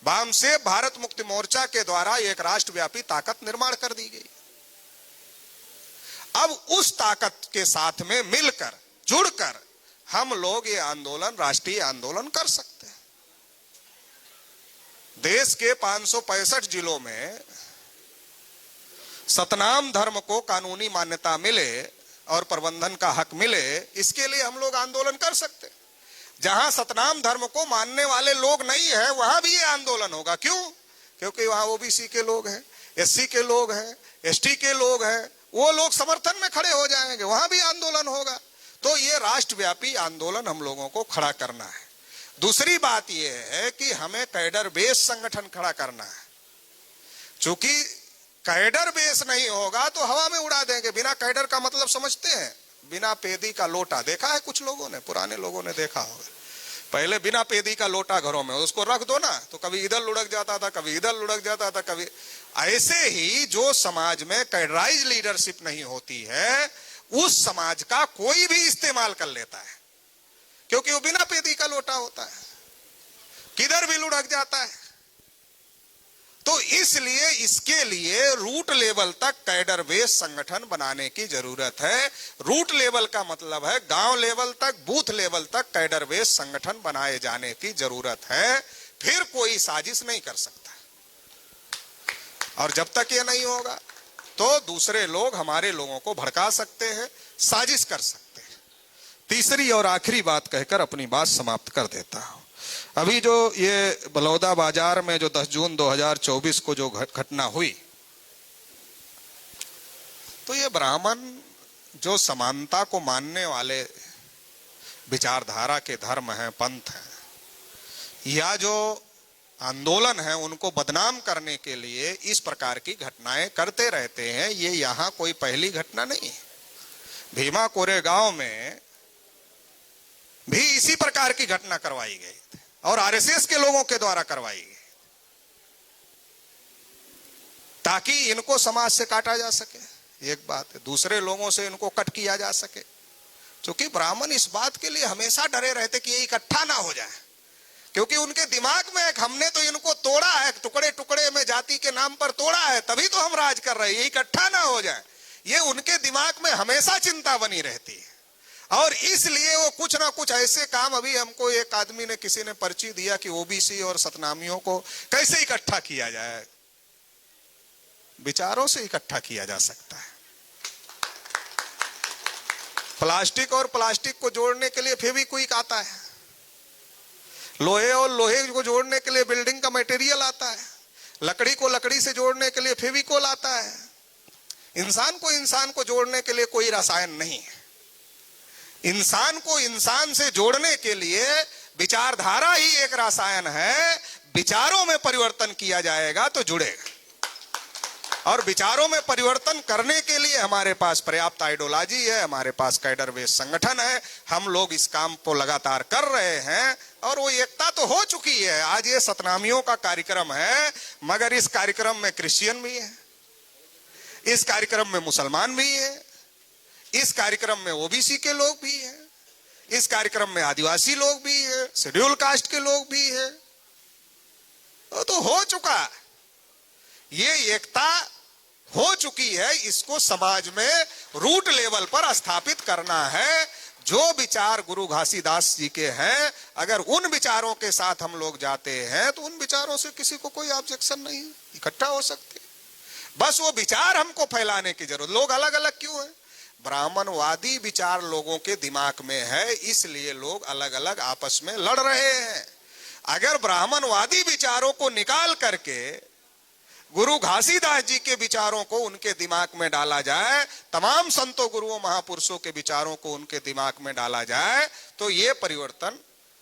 वामसेव भारत मुक्ति मोर्चा के द्वारा एक राष्ट्रव्यापी ताकत निर्माण कर दी गई। अब उस ताकत के साथ में मिलकर, जुड़कर हम लोग ये आंदोलन, राष्ट्रीय आंदोलन कर सकते हैं। देश के 565 जिलों में सतनाम धर्म को कानूनी मान्यता मिले और प्रबंधन का हक मिले, इसके लिए हम लोग आंदोलन कर सकते हैं। जहां सतनाम धर्म को मानने वाले लोग नहीं है, वहां भी ये आंदोलन होगा। क्यों? क्योंकि वहां ओबीसी के लोग हैं, एससी के लोग हैं, एसटी के लोग हैं, वो लोग समर्थन में खड़े हो जाएंगे, वहां भी आंदोलन होगा। तो ये राष्ट्रव्यापी आंदोलन हम लोगों को खड़ा करना है। दूसरी बात यह है कि हमें कैडर बेस संगठन खड़ा करना है। चूंकि कैडर बेस नहीं होगा तो हवा में उड़ा देंगे। बिना कैडर का मतलब समझते हैं? बिना पेदी का लोटा देखा है कुछ लोगों ने, पुराने लोगों ने देखा होगा। पहले बिना पेदी का लोटा घरों में, उसको रख दो ना तो कभी इधर लुढ़क जाता था, कभी इधर लुढ़क जाता था, कभी। ऐसे ही जो समाज में कैडराइज लीडरशिप नहीं होती है, उस समाज का कोई भी इस्तेमाल कर लेता है। क्योंकि वो बिना पेदी का लोटा होता है, किधर भी लुढ़क जाता है। तो इसलिए इसके लिए रूट लेवल तक कैडर बेस संगठन बनाने की जरूरत है। रूट लेवल का मतलब है गांव लेवल तक, बूथ लेवल तक कैडर बेस संगठन बनाए जाने की जरूरत है। फिर कोई साजिश नहीं कर सकता। और जब तक ये नहीं होगा तो दूसरे लोग हमारे लोगों को भड़का सकते हैं, साजिश कर सकते हैं। तीसरी और आखिरी बात कहकर अपनी बात समाप्त कर देता हूं। अभी जो ये बलौदा बाजार में जो 10 जून 2024 को जो घटना हुई, तो ये ब्राह्मण जो समानता को मानने वाले विचारधारा के धर्म हैं, पंथ हैं, या जो आंदोलन है, उनको बदनाम करने के लिए इस प्रकार की घटनाएं करते रहते हैं। ये यहां कोई पहली घटना नहीं है। भीमा कोरेगांव में भी इसी प्रकार की घटना करवाई गई थी और आरएसएस के लोगों के द्वारा करवाई गई, ताकि इनको समाज से काटा जा सके। एक बात है, दूसरे लोगों से इनको कट किया जा सके। क्योंकि ब्राह्मण इस बात के लिए हमेशा डरे रहते कि ये इकट्ठा ना हो जाए, क्योंकि उनके दिमाग में हमने तो इनको तोड़ा है, टुकड़े टुकड़े में जाति के नाम पर तोड़ा है, तभी तो हम राज कर रहे हैं, ये इकट्ठा ना हो जाए, ये उनके दिमाग में हमेशा चिंता बनी रहती है। और इसलिए वो कुछ ना कुछ ऐसे काम, अभी हमको एक आदमी ने, किसी ने पर्ची दिया कि ओबीसी और सतनामियों को कैसे इकट्ठा किया जाए। विचारों से इकट्ठा किया जा सकता है। प्लास्टिक और प्लास्टिक को जोड़ने के लिए फेविक्विक आता है, लोहे और लोहे को जोड़ने के लिए बिल्डिंग का मटेरियल आता है, लकड़ी को लकड़ी से जोड़ने के लिए फेविकोल आता है। इंसान को जोड़ने के लिए कोई रसायन नहीं है। इंसान को इंसान से जोड़ने के लिए विचारधारा ही एक रसायन है। विचारों में परिवर्तन किया जाएगा तो जुड़ेगा, और विचारों में परिवर्तन करने के लिए हमारे पास पर्याप्त आइडियोलॉजी है, हमारे पास कैडर बेस संगठन है। हम लोग इस काम को लगातार कर रहे हैं और वो एकता तो हो चुकी है। आज ये सतनामियों का कार्यक्रम है, मगर इस कार्यक्रम में क्रिश्चियन भी है, इस कार्यक्रम में मुसलमान भी है, इस कार्यक्रम में ओबीसी के लोग भी हैं, इस कार्यक्रम में आदिवासी लोग भी हैं, शेड्यूल कास्ट के लोग भी हैं। तो हो चुका, ये एकता हो चुकी है। इसको समाज में रूट लेवल पर स्थापित करना है। जो विचार गुरु घासीदास जी के हैं, अगर उन विचारों के साथ हम लोग जाते हैं तो उन विचारों से किसी को कोई ऑब्जेक्शन नहीं, इकट्ठा हो सकते। बस वो विचार हमको फैलाने की जरूरत। लोग अलग अलग क्यों है? ब्राह्मणवादी विचार लोगों के दिमाग में है, इसलिए लोग अलग अलग आपस में लड़ रहे हैं। अगर ब्राह्मणवादी विचारों को निकाल करके गुरु घासीदास जी के विचारों को उनके दिमाग में डाला जाए, तमाम संतों गुरुओं महापुरुषों के विचारों को उनके दिमाग में डाला जाए, तो ये परिवर्तन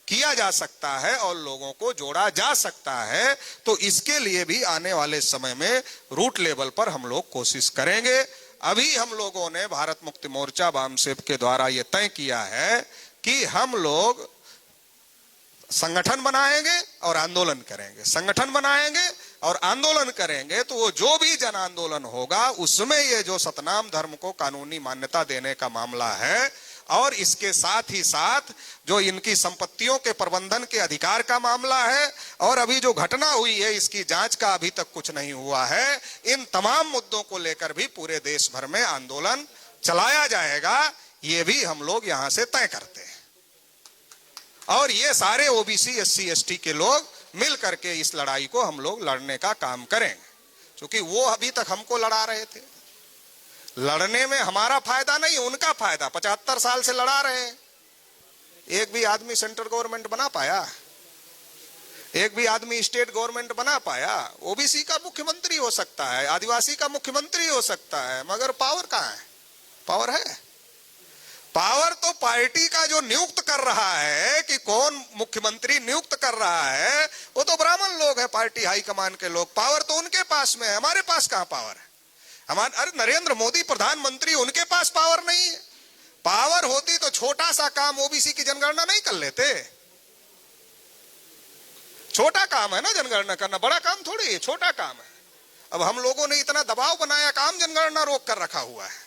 किया जा सकता है और लोगों को जोड़ा जा सकता है। तो इसके लिए भी आने वाले समय में रूट लेवल पर हम लोग कोशिश करेंगे। अभी हम लोगों ने भारत मुक्ति मोर्चा वामसेप के द्वारा यह तय किया है कि हम लोग संगठन बनाएंगे और आंदोलन करेंगे, संगठन बनाएंगे और आंदोलन करेंगे। तो वो जो भी जन आंदोलन होगा उसमें ये जो सतनाम धर्म को कानूनी मान्यता देने का मामला है, और इसके साथ ही साथ जो इनकी संपत्तियों के प्रबंधन के अधिकार का मामला है, और अभी जो घटना हुई है इसकी जांच का अभी तक कुछ नहीं हुआ है, इन तमाम मुद्दों को लेकर भी पूरे देश भर में आंदोलन चलाया जाएगा। ये भी हम लोग यहां से तय करते हैं, और ये सारे ओबीसी एससी एसटी के लोग मिल करके इस लड़ाई को हम लोग लड़ने का काम करेंगे। क्योंकि वो अभी तक हमको लड़ा रहे थे, लड़ने में हमारा फायदा नहीं, उनका फायदा। 75 साल से लड़ा रहे हैं, एक भी आदमी सेंट्रल गवर्नमेंट बना पाया, एक भी आदमी स्टेट गवर्नमेंट बना पाया। ओबीसी का मुख्यमंत्री हो सकता है, आदिवासी का मुख्यमंत्री हो सकता है, मगर पावर कहां है? पावर है? पावर तो पार्टी का जो नियुक्त कर रहा है कि कौन मुख्यमंत्री नियुक्त कर रहा है, वो तो ब्राह्मण लोग हैं, पार्टी हाईकमान के लोग। पावर तो उनके पास में है, हमारे पास कहां पावर है? अरे नरेंद्र मोदी प्रधानमंत्री, उनके पास पावर नहीं है। पावर होती तो छोटा सा काम ओबीसी की जनगणना नहीं कर लेते। छोटा काम है ना जनगणना करना, बड़ा काम थोड़ी है, छोटा काम है। अब हम लोगों ने इतना दबाव बनाया, काम जनगणना रोक कर रखा हुआ है,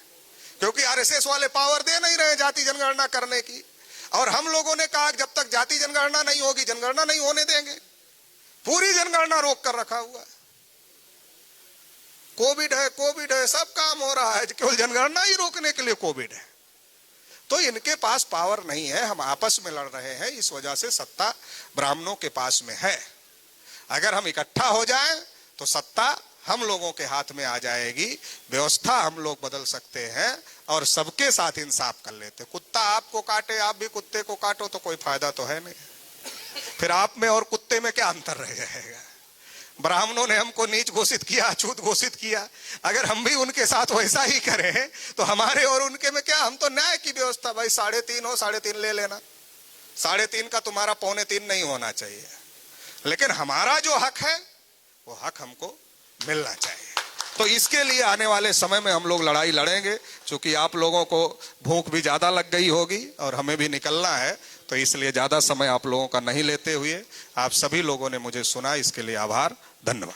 क्योंकि आरएसएस वाले पावर दे नहीं रहे जाति जनगणना करने की। और हम लोगों ने कहा जब तक जाति जनगणना नहीं होगी जनगणना नहीं होने देंगे। पूरी जनगणना रोक कर रखा हुआ है। कोविड है सब काम हो रहा है, केवल जनगणना ही रोकने के लिए कोविड है। तो इनके पास पावर नहीं है, हम आपस में लड़ रहे हैं, इस वजह से सत्ता ब्राह्मणों के पास में है। अगर हम इकट्ठा हो जाएं तो सत्ता हम लोगों के हाथ में आ जाएगी, व्यवस्था हम लोग बदल सकते हैं और सबके साथ इंसाफ कर लेते। कुत्ता आपको काटे, आप भी कुत्ते को काटो तो कोई फायदा तो है नहीं, फिर आप में और कुत्ते में क्या अंतर रह जाएगा। ब्राह्मणों ने हमको नीच घोषित किया, अछूत घोषित किया, अगर हम भी उनके साथ वैसा ही करें तो हमारे और उनके में क्या। हम तो न्याय की व्यवस्था, भाई 3.5 हो 3.5 ले लेना, 3.5 का तुम्हारा 3.25 नहीं होना चाहिए, लेकिन हमारा जो हक है वो हक हमको मिलना चाहिए। तो इसके लिए आने वाले समय में हम लोग लड़ाई लड़ेंगे, क्योंकि आप लोगों को भूख भी ज्यादा लग गई होगी और हमें भी निकलना है, तो इसलिए ज्यादा समय आप लोगों का नहीं लेते हुए आप सभी लोगों ने मुझे सुना, इसके लिए आभार, धन्यवाद।